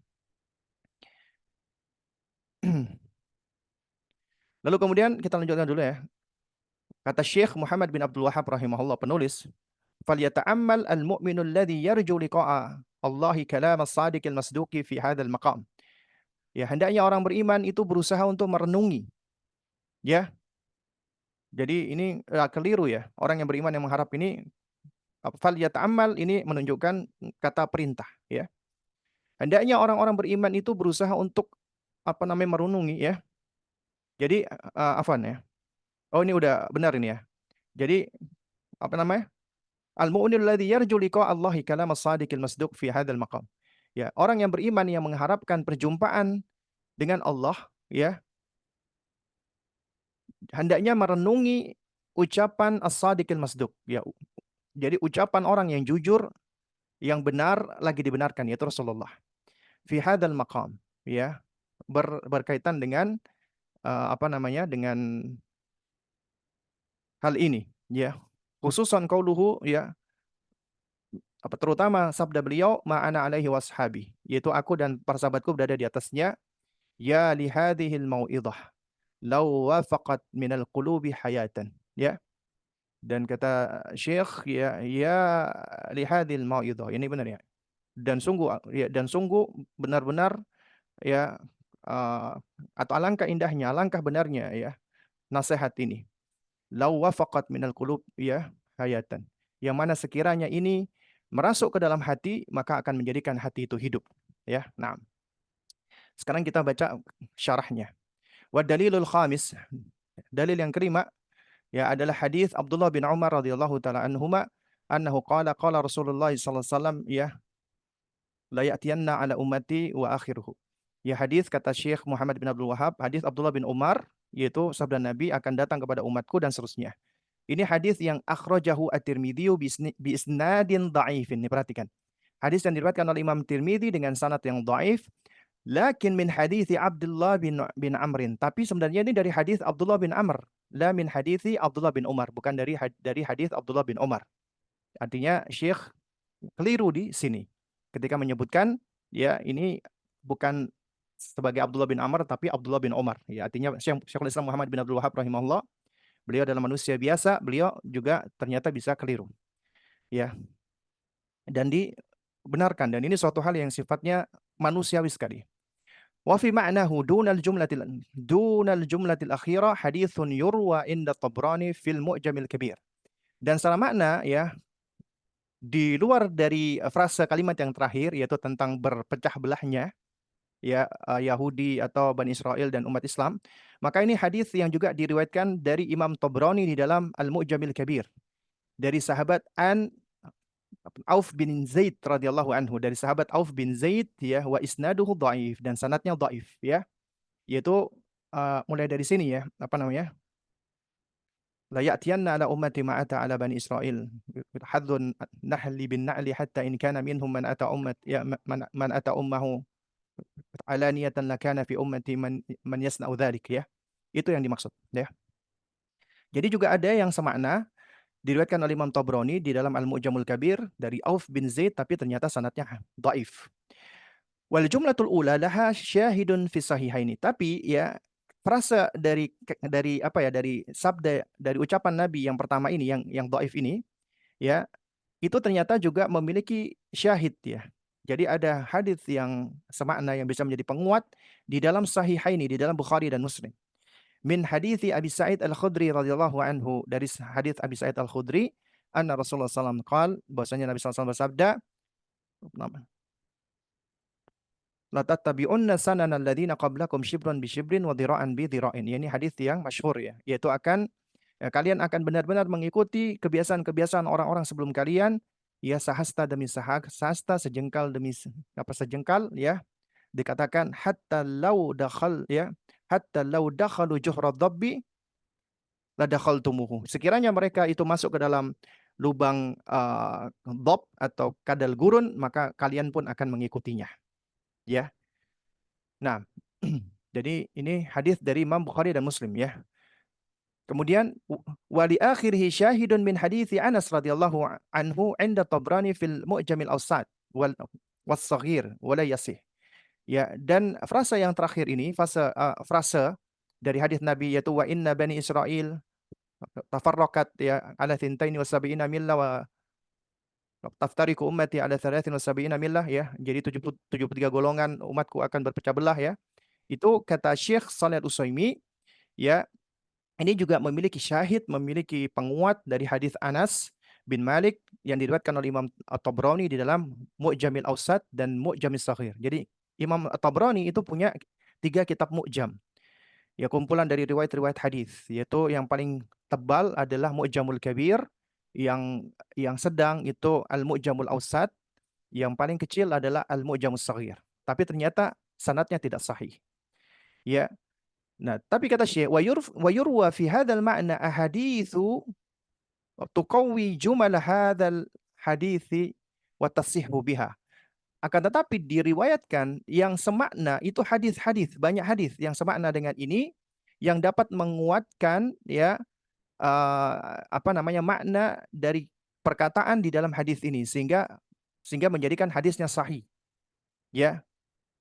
A: lalu kemudian kita lanjutkan dulu ya. Kata Syekh Muhammad bin Abdul Wahab rahimahullah penulis, "Falyata'ammal al-mu'minu alladhi yarju liqa'a Allah kalam as-sadiq al-masduqi fi hadzal maqam." Ya, hendaknya orang beriman itu berusaha untuk merenungi, ya. Jadi ini keliru ya. Orang yang beriman yang mengharap ini falyata'ammal ini menunjukkan kata perintah, ya. Hendaknya orang-orang beriman itu berusaha untuk apa namanya merenungi ya. Jadi afwan ya. Oh, ini udah benar ini ya. Jadi apa namanya? Al-mu'minul ladzi yarju liqa Allahi kalam as-sadiqil masduq fi hadzal maqam. Ya, orang yang beriman yang mengharapkan perjumpaan dengan Allah, ya, hendaknya merenungi ucapan as-sadiqil masduq. Ya, jadi ucapan orang yang jujur, yang benar lagi dibenarkan yaitu Rasulullah. Fi hadzal maqam, ya. Berkaitan dengan apa namanya? Dengan hal ini, ya. Khususan qauluhu ya, apa terutama sabda beliau ma'ana alaihi washabi, yaitu aku dan para sahabatku berada di atasnya. Ya li hadhil mau'izah law wafaqat minal qulubi hayatan, ya. Dan kata Syekh ya li hadhil mau'izah, ini benar ya. Dan sungguh benar-benar ya uh, atau alangkah indahnya, alangkah benarnya ya nasihat ini. Law wafaqat minal qulub ya hayatan. Yang mana sekiranya ini merasuk ke dalam hati, maka akan menjadikan hati itu hidup. Ya, nah. Sekarang kita baca syarahnya. Wa dalilul khamis, dalil yang kelima ya adalah hadis Abdullah bin Umar radhiyallahu taala anhuma annahu qala qala Rasulullah sallallahu alaihi wasallam ya la ya'tiyanna ala ummati wa akhiruhu. Ya hadis kata Syekh Muhammad bin Abdul Wahab, hadis Abdullah bin Umar yaitu sabda Nabi akan datang kepada umatku dan seterusnya. Ini hadis yang akhrajahu at-Tirmidzi bi isnadin dhaifin. Ini perhatikan. Hadis yang diriwayatkan oleh Imam Tirmidzi dengan sanad yang dhaif. Lakin min hadithi Abdullah bin Amrin. Tapi sebenarnya ini dari hadis Abdullah bin Amr. La min hadithi Abdullah bin Umar. Bukan dari hadis Abdullah bin Umar. Artinya Syekh keliru di sini. Ketika menyebutkan, ya ini bukan sebagai Abdullah bin Amr, tapi Abdullah bin Umar. Ya, artinya Syekhul Islam Muhammad bin Abdul Wahab rahimahullah, beliau adalah manusia biasa, beliau juga ternyata bisa keliru. Ya, dan dibenarkan. Dan ini suatu hal yang sifatnya manusiawi sekali. Wa fi ma'nahu dunal jumlatil akhirah hadithun yurwa inda Tabrani fil Mu'jamil Kabir. Dan secara makna ya di luar dari frasa kalimat yang terakhir yaitu tentang berpecah belahnya ya Yahudi atau Bani Israel dan umat Islam, maka ini hadis yang juga diriwayatkan dari Imam Tabrani di dalam Al-Mu'jamil Kabir dari sahabat Auf bin Zaid radhiyallahu anhu, dari sahabat Auf bin Zaid ya, wa isnaduhu dhaif, dan sanadnya dhaif ya, yaitu mulai dari sini ya, apa namanya? La ya'tiyanna ala ummati ma ata ala bani Israil. Hadzun nahli bin na'li hatta in kana minhum man ata ummat ya man ata ummahu alaniyatan lakana fi ummati man yasna'u dzalik ya. Itu yang dimaksud ya. Jadi juga ada yang semakna diriwayatkan oleh Imam Tabrani di dalam Al-Mu'jamul Kabir dari Auf bin Zaid tapi ternyata sanadnya dhaif. Wal jumlatul ula laha syahidun fi sahihaini. Tapi ya frasa dari apa ya dari sabda dari ucapan Nabi yang pertama ini yang dhaif ini ya itu ternyata juga memiliki syahid ya. Jadi ada hadis yang semakna yang bisa menjadi penguat di dalam sahihaini, di dalam Bukhari dan Muslim. Min hadithi Abi Sa'id Al-Khudri radhiyallahu anhu, dari hadis Abi Sa'id Al-Khudri anna Rasulullah SAW qala, bahwasanya Nabi SAW bersabda, la tattabi'unna sanana alladziina qablakum shibran bi shibrin wa dhira'an bi dhira'in. Ini hadis yang masyhur ya, yaitu kalian akan benar-benar mengikuti kebiasaan-kebiasaan orang-orang sebelum kalian, ya sahasta demi sahasta, sejengkal demi sejengkal ya, dikatakan hatta law dakhalu juhra dhabbi la dakhaltumuhu. Sekiranya mereka itu masuk ke dalam lubang dhab atau kadal gurun, maka kalian pun akan mengikutinya. Ya. Nah, jadi ini hadis dari Imam Bukhari dan Muslim ya. Kemudian wali akhirih syahidun min hadithi Anas radhiyallahu anhu 'inda Tabrani fil Mu'jamil Awsat wal was-Saghir wala yasih. Ya, dan frasa yang terakhir ini frasa dari hadis Nabi yaitu wa inna bani Israil tafarraqat ya ala thintaini wa sab'ina millah wa taftariqu ummati ala thalathin wa sab'ina millah ya. Jadi 73 golongan umatku akan berpecah belah ya. Itu kata Syekh Shalih Al-Utsaimin ya. Ini juga memiliki syahid, memiliki penguat dari hadis Anas bin Malik yang diriwayatkan oleh Imam At-Tabrani di dalam Mu'jamil Awsat dan Mu'jamil Saghir. Jadi Imam At-Tabrani itu punya 3 kitab Mu'jam. Ya kumpulan dari riwayat-riwayat hadis, yaitu yang paling tebal adalah Mu'jamul Kabir, yang sedang itu Al-Mu'jamul Awsat, yang paling kecil adalah Al-Mu'jamus Saghir. Tapi ternyata sanadnya tidak sahih. Ya, nah, tapi kata Syekh, wa yurwa fi hadzal ma'na ahaditsu tuqawwi jumal hadzal hadithi wa tasihhu biha. Akan tetapi diriwayatkan yang semakna itu hadis-hadis, banyak hadis yang semakna dengan ini yang dapat menguatkan ya apa namanya makna dari perkataan di dalam hadis ini sehingga menjadikan hadisnya sahih. Ya,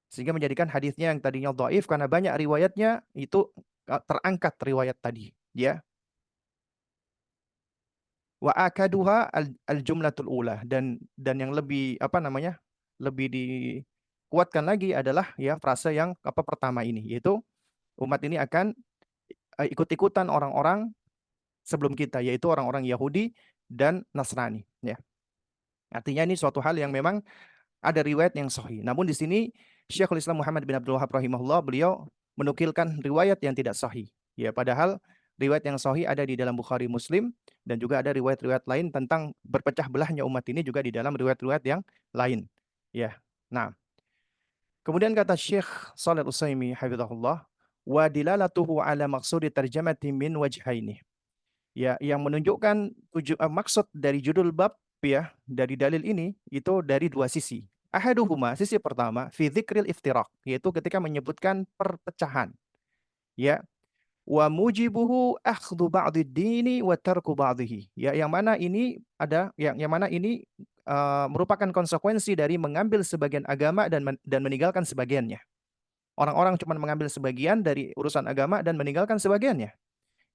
A: sehingga menjadikan hadisnya yang tadinya dhaif karena banyak riwayatnya itu terangkat riwayat tadi ya. Wa akaduha al jumlatul ula, dan yang lebih apa namanya lebih dikuatkan lagi adalah ya frase yang apa pertama ini, yaitu umat ini akan ikut-ikutan orang-orang sebelum kita, yaitu orang-orang Yahudi dan Nasrani ya. Artinya ini suatu hal yang memang ada riwayat yang sahih. Namun di sini Syekhul Islam Muhammad bin Abdul Wahab rahimahullah beliau menukilkan riwayat yang tidak sahih. Ya, padahal riwayat yang sahih ada di dalam Bukhari Muslim dan juga ada riwayat-riwayat lain tentang berpecah belahnya umat ini juga di dalam riwayat-riwayat yang lain. Ya. Nah, kemudian kata Syekh Shalih Al-Utsaimin hafizahullah wa dilalatuhu ala maqsudi tarjamati min wajhaini. Ya, yang menunjukkan maksud dari judul bab ya, dari dalil ini itu dari 2 sisi. Ahaduhuma, sisi pertama, fi dzikril iftiraq, yaitu ketika menyebutkan perpecahan. Ya, wa mujibuhu akhdhu ba'did dini wa tarku ba'dihi. Ya, yang mana ini yang mana ini merupakan konsekuensi dari mengambil sebagian agama dan meninggalkan sebagiannya. Orang-orang cuma mengambil sebagian dari urusan agama dan meninggalkan sebagiannya.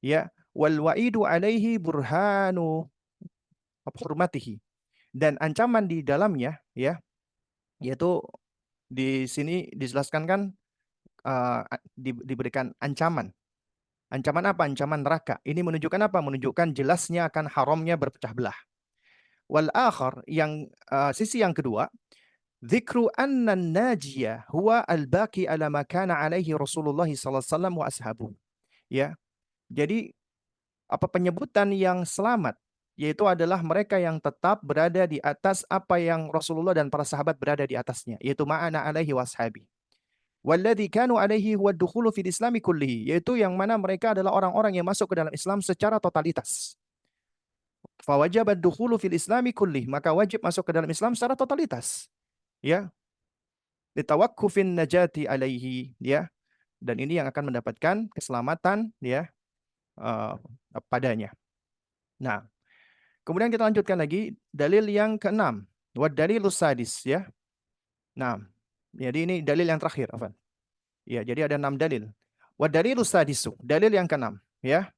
A: Ya, wal wa'idu alaihi burhanu hurmatihi, dan ancaman di dalamnya ya, yaitu di sini dijelaskan kan diberikan ancaman. Ancaman apa? Ancaman neraka. Ini menunjukkan apa? Menunjukkan jelasnya akan haramnya berpecah belah. Wal akhar, yang sisi yang kedua, dzikru anna najiyah huwa al-baqi ala ma kana alaihi Rasulullah sallallahu alaihi wasallam wa ashabu. Ya. Jadi apa penyebutan yang selamat, yaitu adalah mereka yang tetap berada di atas apa yang Rasulullah dan para sahabat berada di atasnya, yaitu ma'ana alaihi washabi. Walladzi kanu alaihi huwa dukhulu fil islami kullihi, yaitu yang mana mereka adalah orang-orang yang masuk ke dalam Islam secara totalitas. Fawajaba dukhulu fil islami kullih, maka wajib masuk ke dalam Islam secara totalitas. Ya, litawakkufin najati alaihi, ya. Dan ini yang akan mendapatkan keselamatan ya uh, padanya. Nah, kemudian kita lanjutkan lagi dalil yang keenam, wa dalilus sadis ya. Nah, jadi ini dalil yang terakhir, Afan. Ya, jadi ada 6 dalil. Wa dalilus sadisu, dalil yang keenam ya.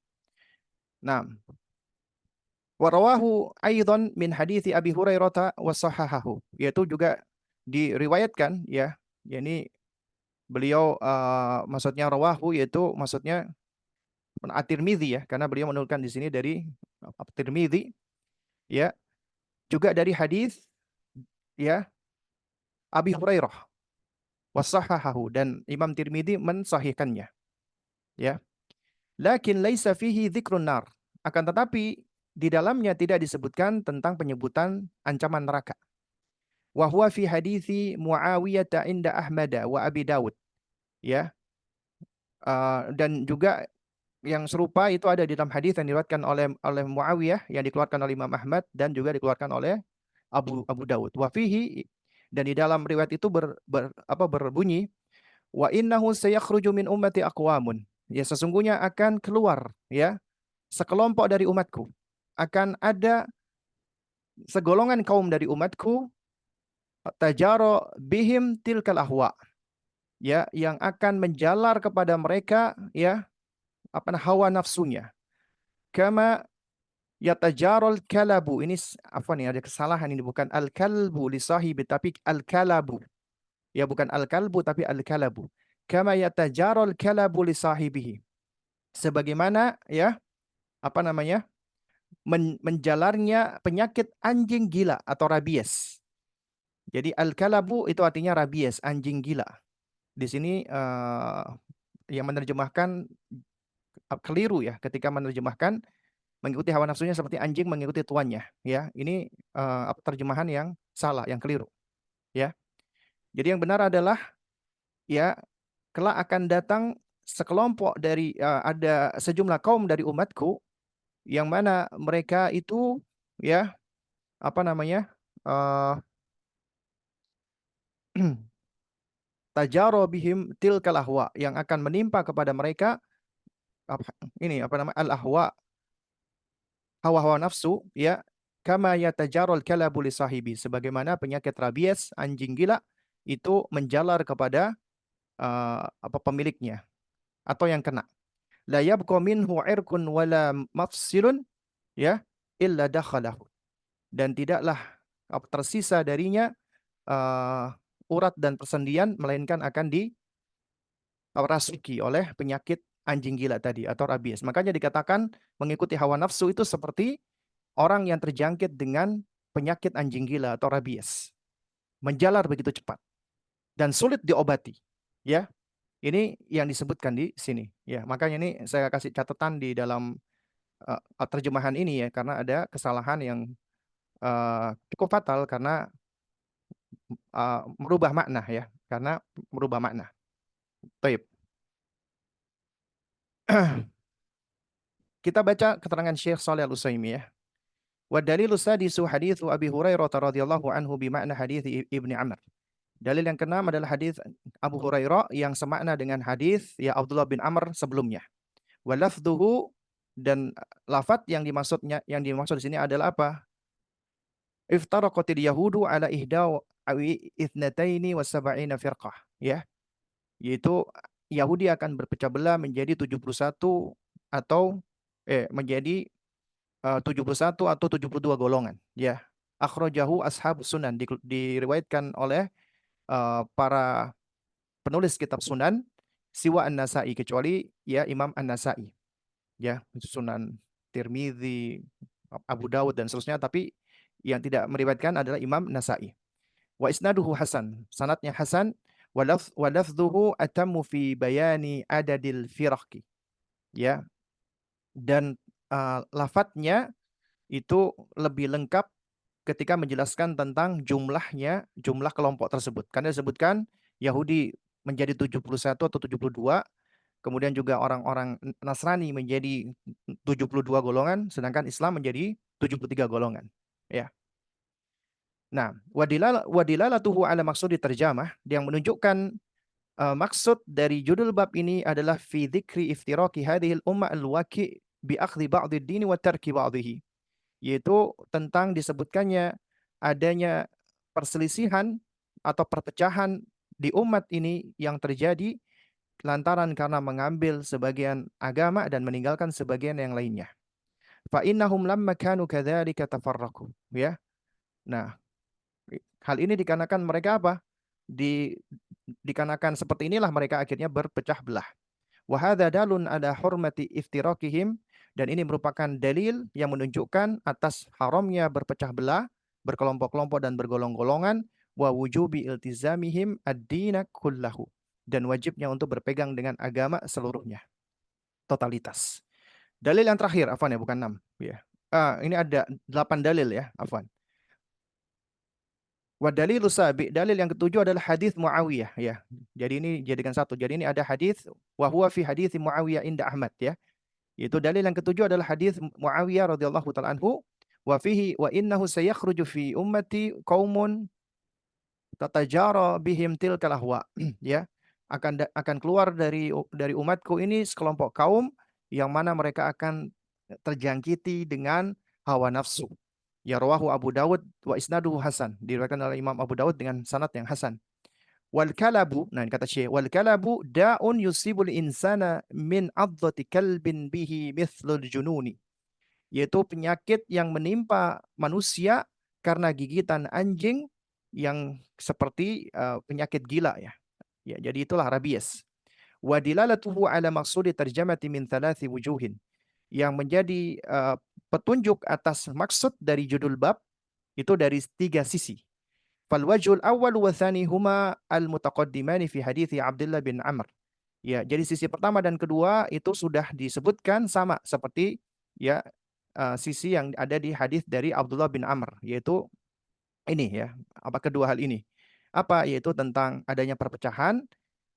A: Nah, wa rawahu aidan min hadithi Abi Hurairah wa sahahahu, yaitu juga diriwayatkan ya. Yani beliau maksudnya rawahu yaitu maksudnya At-Tirmidzi ya, karena beliau menukilkan di sini dari At-Tirmidzi ya, juga dari hadis ya Abi Hurairah wasahahahu, dan Imam Tirmidzi mensahihkannya ya. Lakin laisa fihi dzikrun nar, akan tetapi di dalamnya tidak disebutkan tentang penyebutan ancaman neraka. Wa huwa fi hadithi Muawiyah 'inda Ahmad wa Abi Dawud. Ya, dan juga yang serupa itu ada di dalam hadis yang diriwayatkan oleh Muawiyah yang dikeluarkan oleh Imam Ahmad dan juga dikeluarkan oleh Abu Dawud. Wa fihi, dan di dalam riwayat itu berbunyi, wa innahu sayakhruju min ummati aqwamun. Ya, sesungguhnya akan keluar ya sekelompok dari umatku. Akan ada segolongan kaum dari umatku, tajaro bihim tilkal ahwa. Ya, yang akan menjalar kepada mereka ya hawa nafsunya. Kama yatajarul kalabu. Ini apa nih, ada kesalahan ini, bukan al kalbu li sahibi tapi al kalabu. Ya, bukan al kalbu tapi al kalabu. Kama yatajarul kalabu li sahibihi. Sebagaimana ya menjalarnya penyakit anjing gila atau rabies. Jadi al-kalabu itu artinya rabies, anjing gila. Di sini yang menerjemahkan keliru ya ketika menerjemahkan mengikuti hawa nafsunya seperti anjing mengikuti tuannya. Ya, ini terjemahan yang salah, yang keliru. Ya, jadi yang benar adalah ya kelak akan datang sekelompok dari ada sejumlah kaum dari umatku yang mana mereka itu ya apa namanya eh tajaro bihim tilkal ahwa, yang akan menimpa kepada mereka ini al ahwa, hawa-hawa nafsu ya, kama yatajarul kalabu li sahibi, sebagaimana penyakit rabies anjing gila itu menjalar kepada pemiliknya atau yang kena. La yabqa minhu irqun wala mafsilun ya illa dakhalahu, dan tidaklah tersisa darinya urat dan persendian melainkan akan dirasuki oleh penyakit anjing gila tadi atau rabies. Makanya dikatakan mengikuti hawa nafsu itu seperti orang yang terjangkit dengan penyakit anjing gila atau rabies. Menjalar begitu cepat dan sulit diobati. Ya, ini yang disebutkan di sini. Ya, makanya ini saya kasih catatan di dalam terjemahan ini ya, karena ada kesalahan yang cukup fatal karena merubah makna ya, karena merubah makna. Baik. Kita baca keterangan Syekh Shalih Al-Utsaimin ya. Wa dalilu sadisu hadithu Abi Hurairah radhiyallahu anhu bimakna hadits Ibni Amr. Dalil yang keenam adalah hadis Abu Hurairah yang semakna dengan hadis ya Abdullah bin Amr sebelumnya. Wa lafdhuhu, dan lafaz yang dimaksud di sini adalah apa? Iftaraqatil yahudu ala ihda awi ithnataini wa sab'ina firqah. Ya, yaitu Yahudi akan berpecah belah menjadi 71 atau menjadi 71 atau 72 golongan. Ya, akhrajahu ashab sunan, diriwayatkan oleh para penulis kitab sunan, siwa An-Nasai, kecuali ya Imam An-Nasai. Ya, Sunan Tirmidzi, Abu Dawud dan seterusnya, tapi yang tidak meriwayatkan adalah Imam Nasai. Wa isnaduhu hasan, sanatnya hasan, wa lafdhuhu atammu fi bayani adadil firaqi. Ya, dan lafadznya itu lebih lengkap ketika menjelaskan tentang jumlah kelompok tersebut. Karena disebutkan Yahudi menjadi 71 atau 72, kemudian juga orang-orang Nasrani menjadi 72 golongan, sedangkan Islam menjadi 73 golongan. Ya. Nah, wadilalatuhu ala maksud terjamah yang menunjukkan maksud dari judul bab ini adalah fi dzikri iftiraqi hadhil ummah al-waqi' bi akhdhi ba'did dini wa tarki ba'dihi, yaitu tentang disebutkannya adanya perselisihan atau perpecahan di umat ini yang terjadi lantaran karena mengambil sebagian agama dan meninggalkan sebagian yang lainnya. Fa innahum lamma kanu kadzalika tafarraqu. Ya. Nah, hal ini dikarenakan mereka apa? Dikarenakan seperti inilah mereka akhirnya berpecah belah. Wa hadza dalun ala hurmati iftiraqihim, dan ini merupakan dalil yang menunjukkan atas haramnya berpecah belah, berkelompok-kelompok dan bergolong-golongan, wa wujubi iltizamihim ad-dina kullahu, dan wajibnya untuk berpegang dengan agama seluruhnya, totalitas. Dalil yang terakhir, afwan ya, bukan 6 ya. Ini ada 8 dalil ya, afwan. Wa dalilu sabi, dalil yang ketujuh adalah hadis Muawiyah ya. Jadi ini jadikan satu. Jadi ini ada hadis wa huwa fi hadis Muawiyah inda Ahmad ya. Itu dalil yang ketujuh adalah hadis Muawiyah radhiyallahu taala anhu wa fihi wa innahu sayakhruju fi ummati qaumun tatajara bihim tilkal ahwa ya. Akan keluar dari umatku ini sekelompok kaum yang mana mereka akan terjangkiti dengan hawa nafsu. Ya rawahu Abu Dawud wa isnaduhu hasan. Diriwayatkan oleh Imam Abu Dawud dengan sanad yang hasan. Wal kalabu, nah ini kata Syekh, wal kalabu da'un yusibul insana min adhati kalbin bihi mithlul jununi. Yaitu penyakit yang menimpa manusia karena gigitan anjing yang seperti penyakit gila ya. Ya, jadi itulah rabies. Wa dilalatuhu ala maqsudi tarjamati min thalathi wujuhin. Yang menjadi petunjuk atas maksud dari judul bab itu dari tiga sisi. Fal wajhul awwal wa tsani huma al mutaqaddimani fi hadithi Abdullah bin Amr. Ya, jadi sisi pertama dan kedua itu sudah disebutkan sama seperti ya sisi yang ada di hadis dari Abdullah bin Amr, yaitu ini ya, apa kedua hal ini? Apa? Yaitu tentang adanya perpecahan,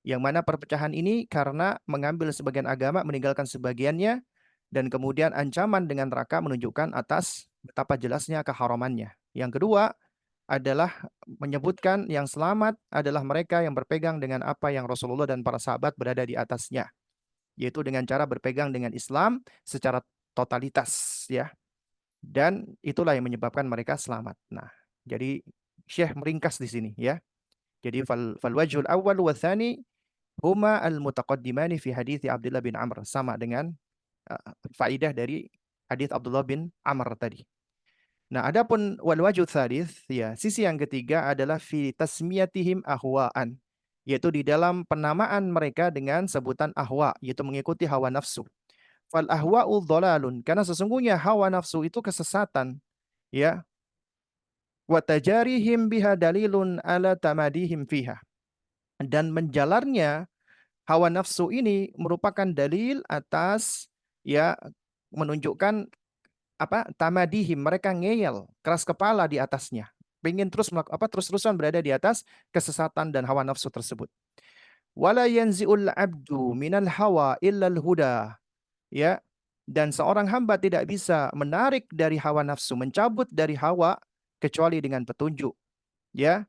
A: yang mana perpecahan ini karena mengambil sebagian agama, meninggalkan sebagiannya, dan kemudian ancaman dengan neraka menunjukkan atas betapa jelasnya keharamannya. Yang kedua adalah menyebutkan yang selamat adalah mereka yang berpegang dengan apa yang Rasulullah dan para sahabat berada di atasnya, yaitu dengan cara berpegang dengan Islam secara totalitas ya. Dan itulah yang menyebabkan mereka selamat. Nah, jadi Syekh meringkas di sini ya. Jadi fal wajhul awwal wa tsani huma al mutaqaddimani fi hadits Abdullah bin Amr, sama dengan faidah dari hadits Abdullah bin Amr tadi. Nah, adapun wal wajhu tsalits ya, sisi yang ketiga adalah fi tasmiyatihim ahwaan, yaitu di dalam penamaan mereka dengan sebutan ahwa, yaitu mengikuti hawa nafsu. Fal ahwa'u dhalalun, karena sesungguhnya hawa nafsu itu kesesatan, ya. Wa tajarihim biha dalilun ala tamadihim fiha. Dan menjalarnya hawa nafsu ini merupakan dalil atas ya menunjukkan apa tamadihim, mereka ngeyel keras kepala di atasnya, pengen terus-terusan berada di atas kesesatan dan hawa nafsu tersebut. Wala yanzi'ul abdu minal hawa illal huda, ya. Dan seorang hamba tidak bisa menarik dari hawa nafsu, mencabut dari hawa kecuali dengan petunjuk, ya.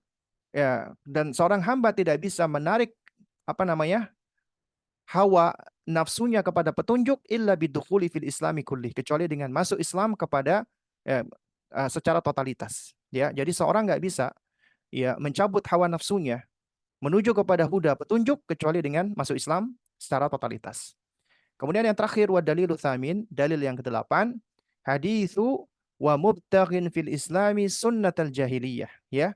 A: Ya, dan seorang hamba tidak bisa menarik apa namanya? Hawa nafsunya kepada petunjuk illa bidukhuli fil islami kulli, kecuali dengan masuk Islam kepada eh, secara totalitas ya. Jadi seorang nggak bisa ya mencabut hawa nafsunya menuju kepada huda petunjuk kecuali dengan masuk Islam secara totalitas. Kemudian yang terakhir wa dalilu tsamin, dalil yang kedelapan, haditsu wa mubtaghin fil islami sunnatal jahiliyah ya,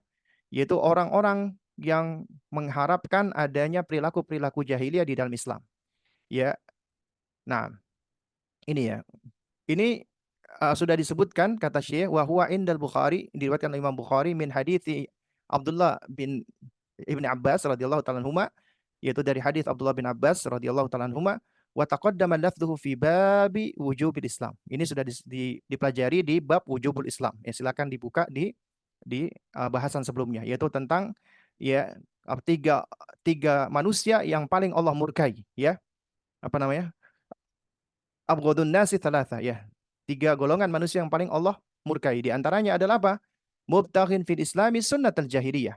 A: yaitu orang-orang yang mengharapkan adanya perilaku-perilaku jahiliyah di dalam Islam ya. Nah, ini ya. Ini sudah disebutkan kata Syekh wa huwa indal Bukhari, diriwayatkan oleh Imam Bukhari min hadithi Abdullah bin Ibni Abbas radhiyallahu taala anhuma, yaitu dari hadis Abdullah bin Abbas radhiyallahu taala anhuma, wa taqaddama lafdhuhu fi babi wujubil Islam. Ini sudah dipelajari di bab wujubul Islam. Ya, silakan dibuka di bahasan sebelumnya, yaitu tentang ya tiga tiga manusia yang paling Allah murkai ya. Apa namanya? Abghadun nasi thalatha ya. Tiga golongan manusia yang paling Allah murkai. Di antaranya adalah apa? Mubtaghin fil islami sunnatal jahiliyah.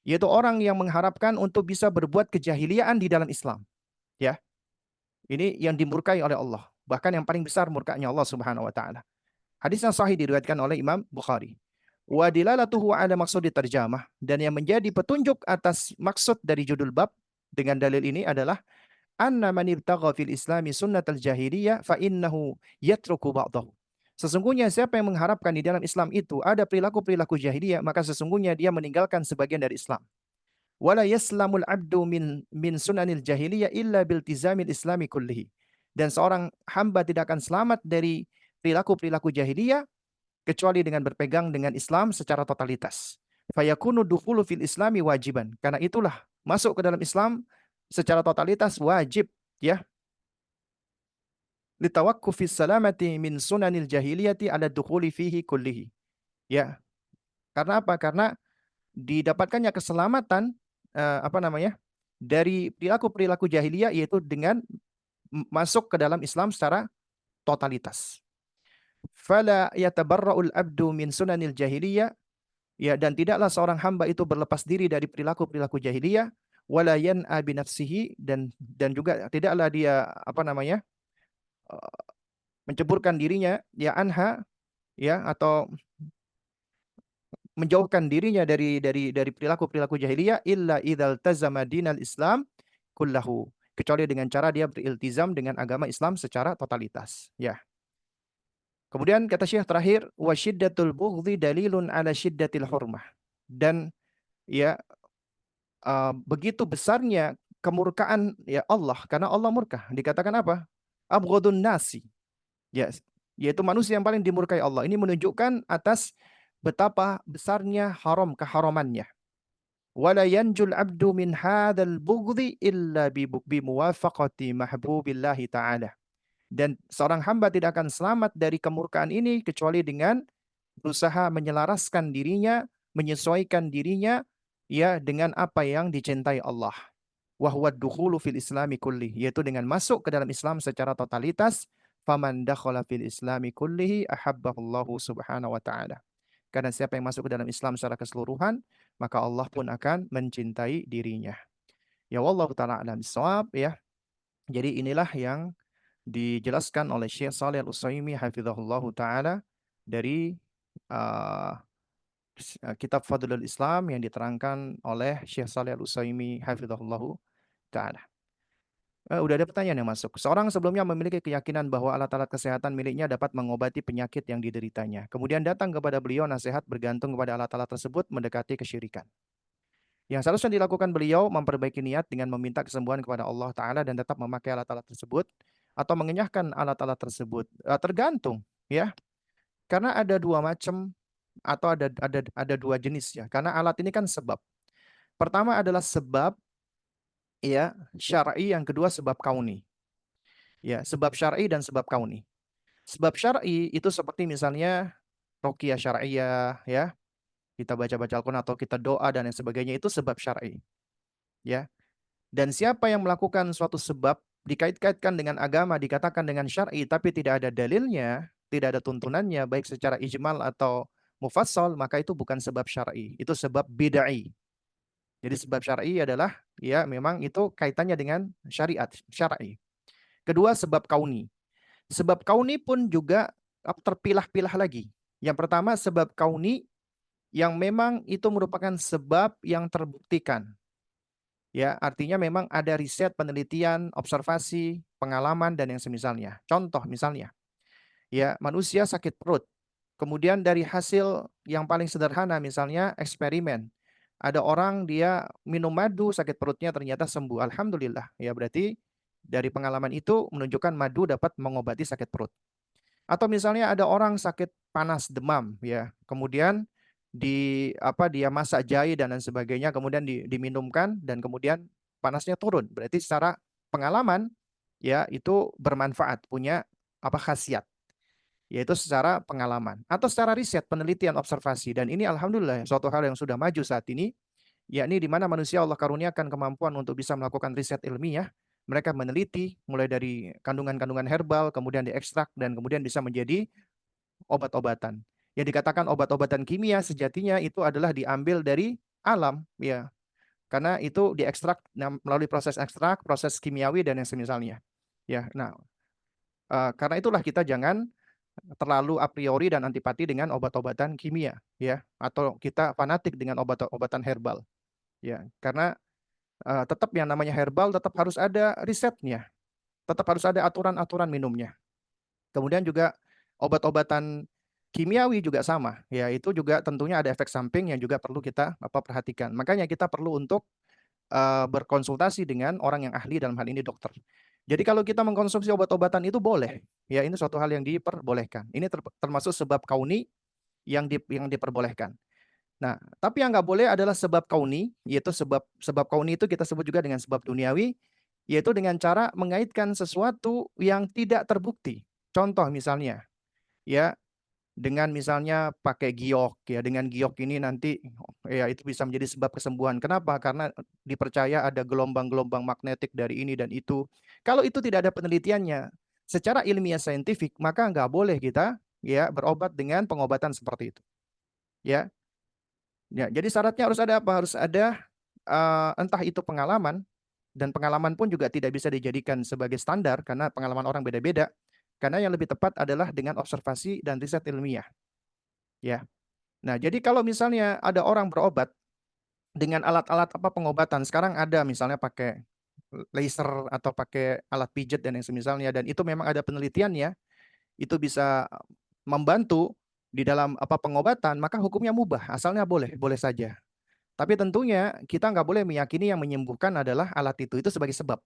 A: Yaitu orang yang mengharapkan untuk bisa berbuat kejahiliaan di dalam Islam. Ya. Ini yang dimurkai oleh Allah. Bahkan yang paling besar murkanya Allah Subhanahu wa taala. Hadis yang sahih diriwayatkan oleh Imam Bukhari. Wa dilalatuhu ala maksudi terjamah, dan yang menjadi petunjuk atas maksud dari judul bab dengan dalil ini adalah anna man ibtagha fil islami sunnatal jahiliyah fa innahu yatruku ba'dahu. Sesungguhnya siapa yang mengharapkan di dalam Islam itu ada perilaku-perilaku jahiliyah, maka sesungguhnya dia meninggalkan sebagian dari Islam. Wala yaslamul abdu min sunanil jahiliyah illa biltizamil islami kullihi. Dan seorang hamba tidak akan selamat dari perilaku-perilaku jahiliyah kecuali dengan berpegang dengan Islam secara totalitas. Fayakunu dukhulu fil islami wajiban. Karena itulah masuk ke dalam Islam secara totalitas wajib ya. Litawakkufis salamati min sunanil jahiliyati ala dukhuli fihi kullihi. Ya. Karena apa? Karena didapatkannya keselamatan, apa namanya, dari perilaku-perilaku jahiliyah, yaitu dengan masuk ke dalam Islam secara totalitas. Fala yatabarra'ul abdu min sunanil jahiliyah, ya, dan tidaklah seorang hamba itu berlepas diri dari perilaku-perilaku jahiliyah, wala yan'a bi nafsihi, dan juga tidaklah dia apa namanya, eh, menceburkan dirinya ya anha, ya, atau menjauhkan dirinya dari perilaku-perilaku jahiliyah, illa idzal tazama dinal Islam kullahu, kecuali dengan cara dia beriltizam dengan agama Islam secara totalitas, ya. Kemudian kata Syekh terakhir, wa syiddatul bughdhi dalilun ala syiddatil hurmah. Dan ya, begitu besarnya kemurkaan ya Allah, karena Allah murka. Dikatakan apa? Abghadun nasi. Ya, yaitu manusia yang paling dimurkai Allah. Ini menunjukkan atas betapa besarnya haram keharamannya. Wala yanjul abdu min hadzal bughdhi illa bi muwafaqati mahbubillahi ta'ala. Dan seorang hamba tidak akan selamat dari kemurkaan ini kecuali dengan berusaha menyelaraskan dirinya, menyesuaikan dirinya ya dengan apa yang dicintai Allah. Wa huwa dukhulu fil islami kulli, yaitu dengan masuk ke dalam Islam secara totalitas. Faman dakhala fil islami kullihi ahabbahullahu subhanahu wa ta'ala. Karena siapa yang masuk ke dalam Islam secara keseluruhan, maka Allah pun akan mencintai dirinya. Ya wallahu taala alam bisawab, ya. Jadi inilah yang dijelaskan oleh Syekh Shalih Al-Utsaimin hafizahullahu taala dari uh, kitab Fadlul Islam yang diterangkan oleh Syekh Shalih Al-Utsaimin hafizahullahu taala. Udah ada pertanyaan yang masuk. Seorang sebelumnya memiliki keyakinan bahwa alat-alat kesehatan miliknya dapat mengobati penyakit yang dideritanya. Kemudian datang kepada beliau nasihat bergantung kepada alat-alat tersebut mendekati kesyirikan. Yang seharusnya dilakukan beliau memperbaiki niat dengan meminta kesembuhan kepada Allah Ta'ala dan tetap memakai alat-alat tersebut atau mengenyahkan alat-alat tersebut. Tergantung, ya. Karena ada dua macam atau ada dua jenis, ya. Karena alat ini kan sebab. Pertama adalah sebab, ya, syar'i, yang kedua sebab kauni. Ya, sebab syar'i dan sebab kauni. Sebab syar'i itu seperti misalnya ruqyah syar'iyah, ya. Kita baca-baca Al-Qur'an atau kita doa dan lain sebagainya, itu sebab syar'i, ya. Dan siapa yang melakukan suatu sebab dikait-kaitkan dengan agama, dikatakan dengan syar'i tapi tidak ada dalilnya, tidak ada tuntunannya baik secara ijmal atau mufassal, maka itu bukan sebab syar'i, itu sebab bid'ai. Jadi sebab syar'i adalah ya memang itu kaitannya dengan syariat, syar'i. Kedua, sebab kauni. Sebab kauni pun juga terpilah-pilah lagi. Yang pertama sebab kauni yang memang itu merupakan sebab yang terbuktikan. Ya, artinya memang ada riset, penelitian, observasi, pengalaman dan yang semisalnya. Contoh misalnya, ya, manusia sakit perut. Kemudian dari hasil yang paling sederhana misalnya eksperimen. Ada orang dia minum madu, sakit perutnya ternyata sembuh. Alhamdulillah. Ya, berarti dari pengalaman itu menunjukkan madu dapat mengobati sakit perut. Atau misalnya ada orang sakit panas, demam, ya. Kemudian dia masak jahe dan lain sebagainya, kemudian diminumkan dan kemudian panasnya turun. Berarti secara pengalaman ya itu bermanfaat, punya khasiat, yaitu secara pengalaman atau secara riset, penelitian, observasi. Dan ini alhamdulillah suatu hal yang sudah maju saat ini, yakni di mana manusia Allah karuniakan kemampuan untuk bisa melakukan riset ilmiah. Mereka meneliti mulai dari kandungan-kandungan herbal, kemudian diekstrak dan kemudian bisa menjadi obat-obatan. Yang dikatakan obat-obatan kimia sejatinya itu adalah diambil dari alam, ya. Karena itu diekstrak melalui proses ekstrak, proses kimiawi dan yang semisalnya. Ya, nah, karena itulah kita jangan terlalu a priori dan antipati dengan obat-obatan kimia, ya, atau kita fanatik dengan obat-obatan herbal, ya. Karena tetap yang namanya herbal tetap harus ada risetnya, tetap harus ada aturan-aturan minumnya. Kemudian juga obat-obatan kimiawi juga sama, ya, itu juga tentunya ada efek samping yang juga perlu kita perhatikan. Makanya kita perlu untuk berkonsultasi dengan orang yang ahli, dalam hal ini dokter. Jadi kalau kita mengkonsumsi obat-obatan itu boleh, ya, ini suatu hal yang diperbolehkan. Ini termasuk sebab kauni yang diperbolehkan. Nah, tapi yang nggak boleh adalah sebab kauni, yaitu sebab sebab kauni itu kita sebut juga dengan sebab duniawi, yaitu dengan cara mengaitkan sesuatu yang tidak terbukti. Contoh misalnya, ya, dengan misalnya pakai giok ya, dengan giok ini nanti ya itu bisa menjadi sebab kesembuhan. Kenapa? Karena dipercaya ada gelombang-gelombang magnetik dari ini dan itu. Kalau itu tidak ada penelitiannya secara ilmiah saintifik, maka nggak boleh kita ya berobat dengan pengobatan seperti itu. Ya, ya. Jadi syaratnya harus ada apa? Harus ada entah itu pengalaman dan pengalaman pun juga tidak bisa dijadikan sebagai standar karena pengalaman orang beda-beda. Karena yang lebih tepat adalah dengan observasi dan riset ilmiah. Ya. Nah, jadi kalau misalnya ada orang berobat dengan alat-alat apa pengobatan, sekarang ada misalnya pakai laser atau pakai alat pijat dan yang semisalnya, dan itu memang ada penelitiannya, itu bisa membantu di dalam apa pengobatan, maka hukumnya mubah, asalnya boleh, boleh saja. Tapi tentunya kita nggak boleh meyakini yang menyembuhkan adalah alat itu sebagai sebab.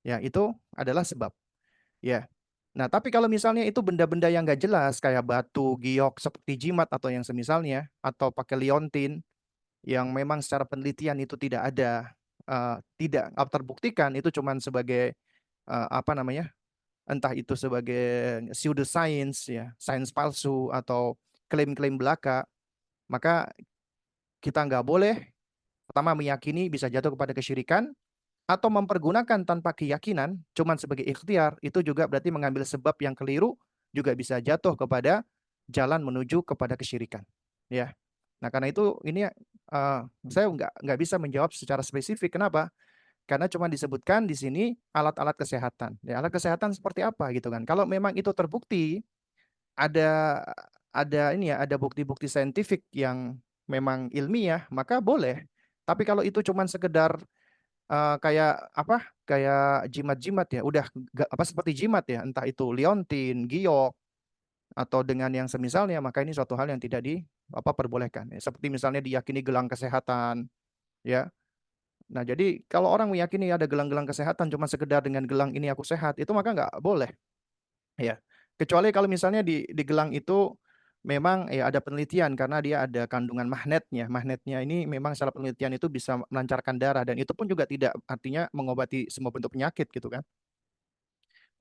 A: Ya, itu adalah sebab. Ya. Nah, tapi kalau misalnya itu benda-benda yang nggak jelas, kayak batu, giok, seperti jimat atau yang semisalnya, atau pakai liontin, yang memang secara penelitian itu tidak ada tidak terbuktikan itu cuman sebagai apa namanya entah itu sebagai pseudoscience ya sains palsu atau klaim-klaim belaka maka kita nggak boleh pertama meyakini bisa jatuh kepada kesyirikan atau mempergunakan tanpa keyakinan cuman sebagai ikhtiar itu juga berarti mengambil sebab yang keliru juga bisa jatuh kepada jalan menuju kepada kesyirikan ya. Nah, karena itu ini saya nggak bisa menjawab secara spesifik. Kenapa? Karena cuma disebutkan di sini alat-alat kesehatan. Ya, alat kesehatan seperti apa gitu kan? Kalau memang itu terbukti ada ini ya, ada bukti-bukti saintifik yang memang ilmiah, maka boleh. Tapi kalau itu cuma sekedar kayak apa? Kayak jimat-jimat ya, udah apa seperti jimat ya, entah itu liontin, giok atau dengan yang semisalnya, maka ini suatu hal yang tidak di apa perbolehkan. Ya, seperti misalnya diyakini gelang kesehatan, ya. Nah, jadi kalau orang meyakini ada gelang-gelang kesehatan cuma sekedar dengan gelang ini aku sehat, itu maka nggak boleh, ya. Kecuali kalau misalnya di gelang itu memang ya ada penelitian karena dia ada kandungan magnetnya. Magnetnya ini memang secara penelitian itu bisa melancarkan darah dan itu pun juga tidak artinya mengobati semua bentuk penyakit gitu kan.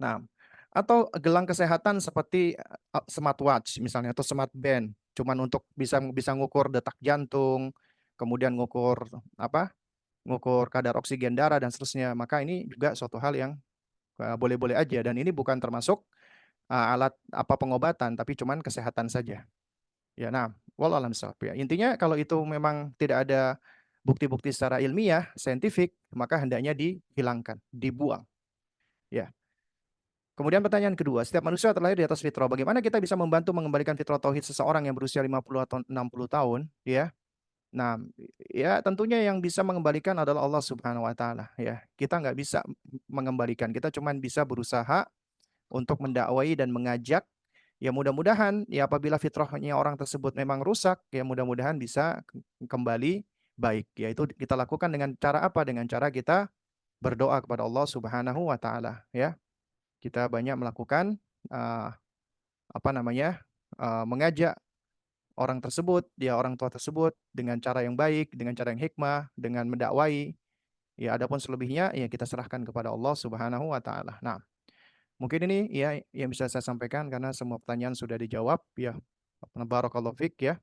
A: Nah, atau gelang kesehatan seperti smartwatch misalnya atau smartband, cuman untuk bisa bisa ngukur detak jantung, kemudian ngukur apa? Ngukur kadar oksigen darah dan seterusnya. Maka ini juga suatu hal yang boleh-boleh aja dan ini bukan termasuk alat apa pengobatan tapi cuman kesehatan saja. Ya, nah, wallahu a'lam bishawab ya. Intinya kalau itu memang tidak ada bukti-bukti secara ilmiah, saintifik, maka hendaknya dihilangkan, dibuang. Ya. Kemudian pertanyaan kedua, setiap manusia terlahir di atas fitrah. Bagaimana kita bisa membantu mengembalikan fitrah tauhid seseorang yang berusia 50 atau 60 tahun, ya? Nah, ya tentunya yang bisa mengembalikan adalah Allah Subhanahu wa taala, ya. Kita nggak bisa mengembalikan, kita cuma bisa berusaha untuk mendakwai dan mengajak. Ya mudah-mudahan ya apabila fitrahnya orang tersebut memang rusak, ya mudah-mudahan bisa kembali baik. Yaitu kita lakukan dengan cara apa? Dengan cara kita berdoa kepada Allah Subhanahu wa taala, ya. Kita banyak melakukan uh, apa namanya mengajak orang tersebut, dia orang tua tersebut dengan cara yang baik, dengan cara yang hikmah, dengan mendakwai. Ya, adapun selebihnya ya kita serahkan kepada Allah Subhanahu wa taala. Nah, mungkin ini ya yang bisa saya sampaikan karena semua pertanyaan sudah dijawab ya. Barakallahu fik ya.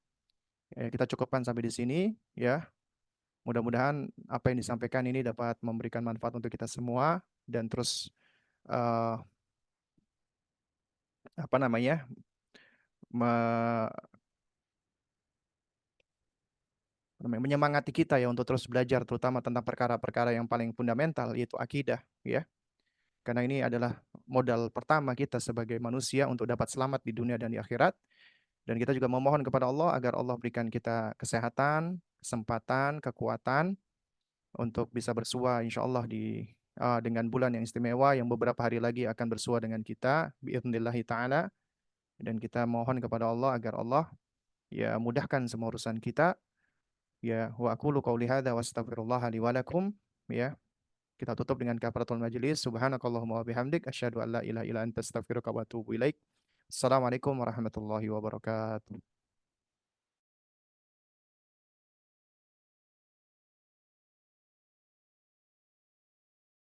A: Kita cukupkan sampai di sini ya. Mudah-mudahan apa yang disampaikan ini dapat memberikan manfaat untuk kita semua dan terus eh, apa namanya? me- menyemangati kita ya untuk terus belajar terutama tentang perkara-perkara yang paling fundamental yaitu akidah ya. Karena ini adalah modal pertama kita sebagai manusia untuk dapat selamat di dunia dan di akhirat. Dan kita juga memohon kepada Allah agar Allah berikan kita kesehatan, kesempatan, kekuatan untuk bisa bersua insya Allah dengan bulan yang istimewa yang beberapa hari lagi akan bersua dengan kita biidznillahi taala dan kita mohon kepada Allah agar Allah ya mudahkan semua urusan kita ya wa aqulu qauli hadza wa astaghfirullah li wa lakum ya. Kita tutup dengan kafaratul majelis. Subhanakallahumma wa bihamdik asyhadu an la ilaha illa anta astaghfiruka wa atubu ilaik. Assalamualaikum warahmatullahi wabarakatuh.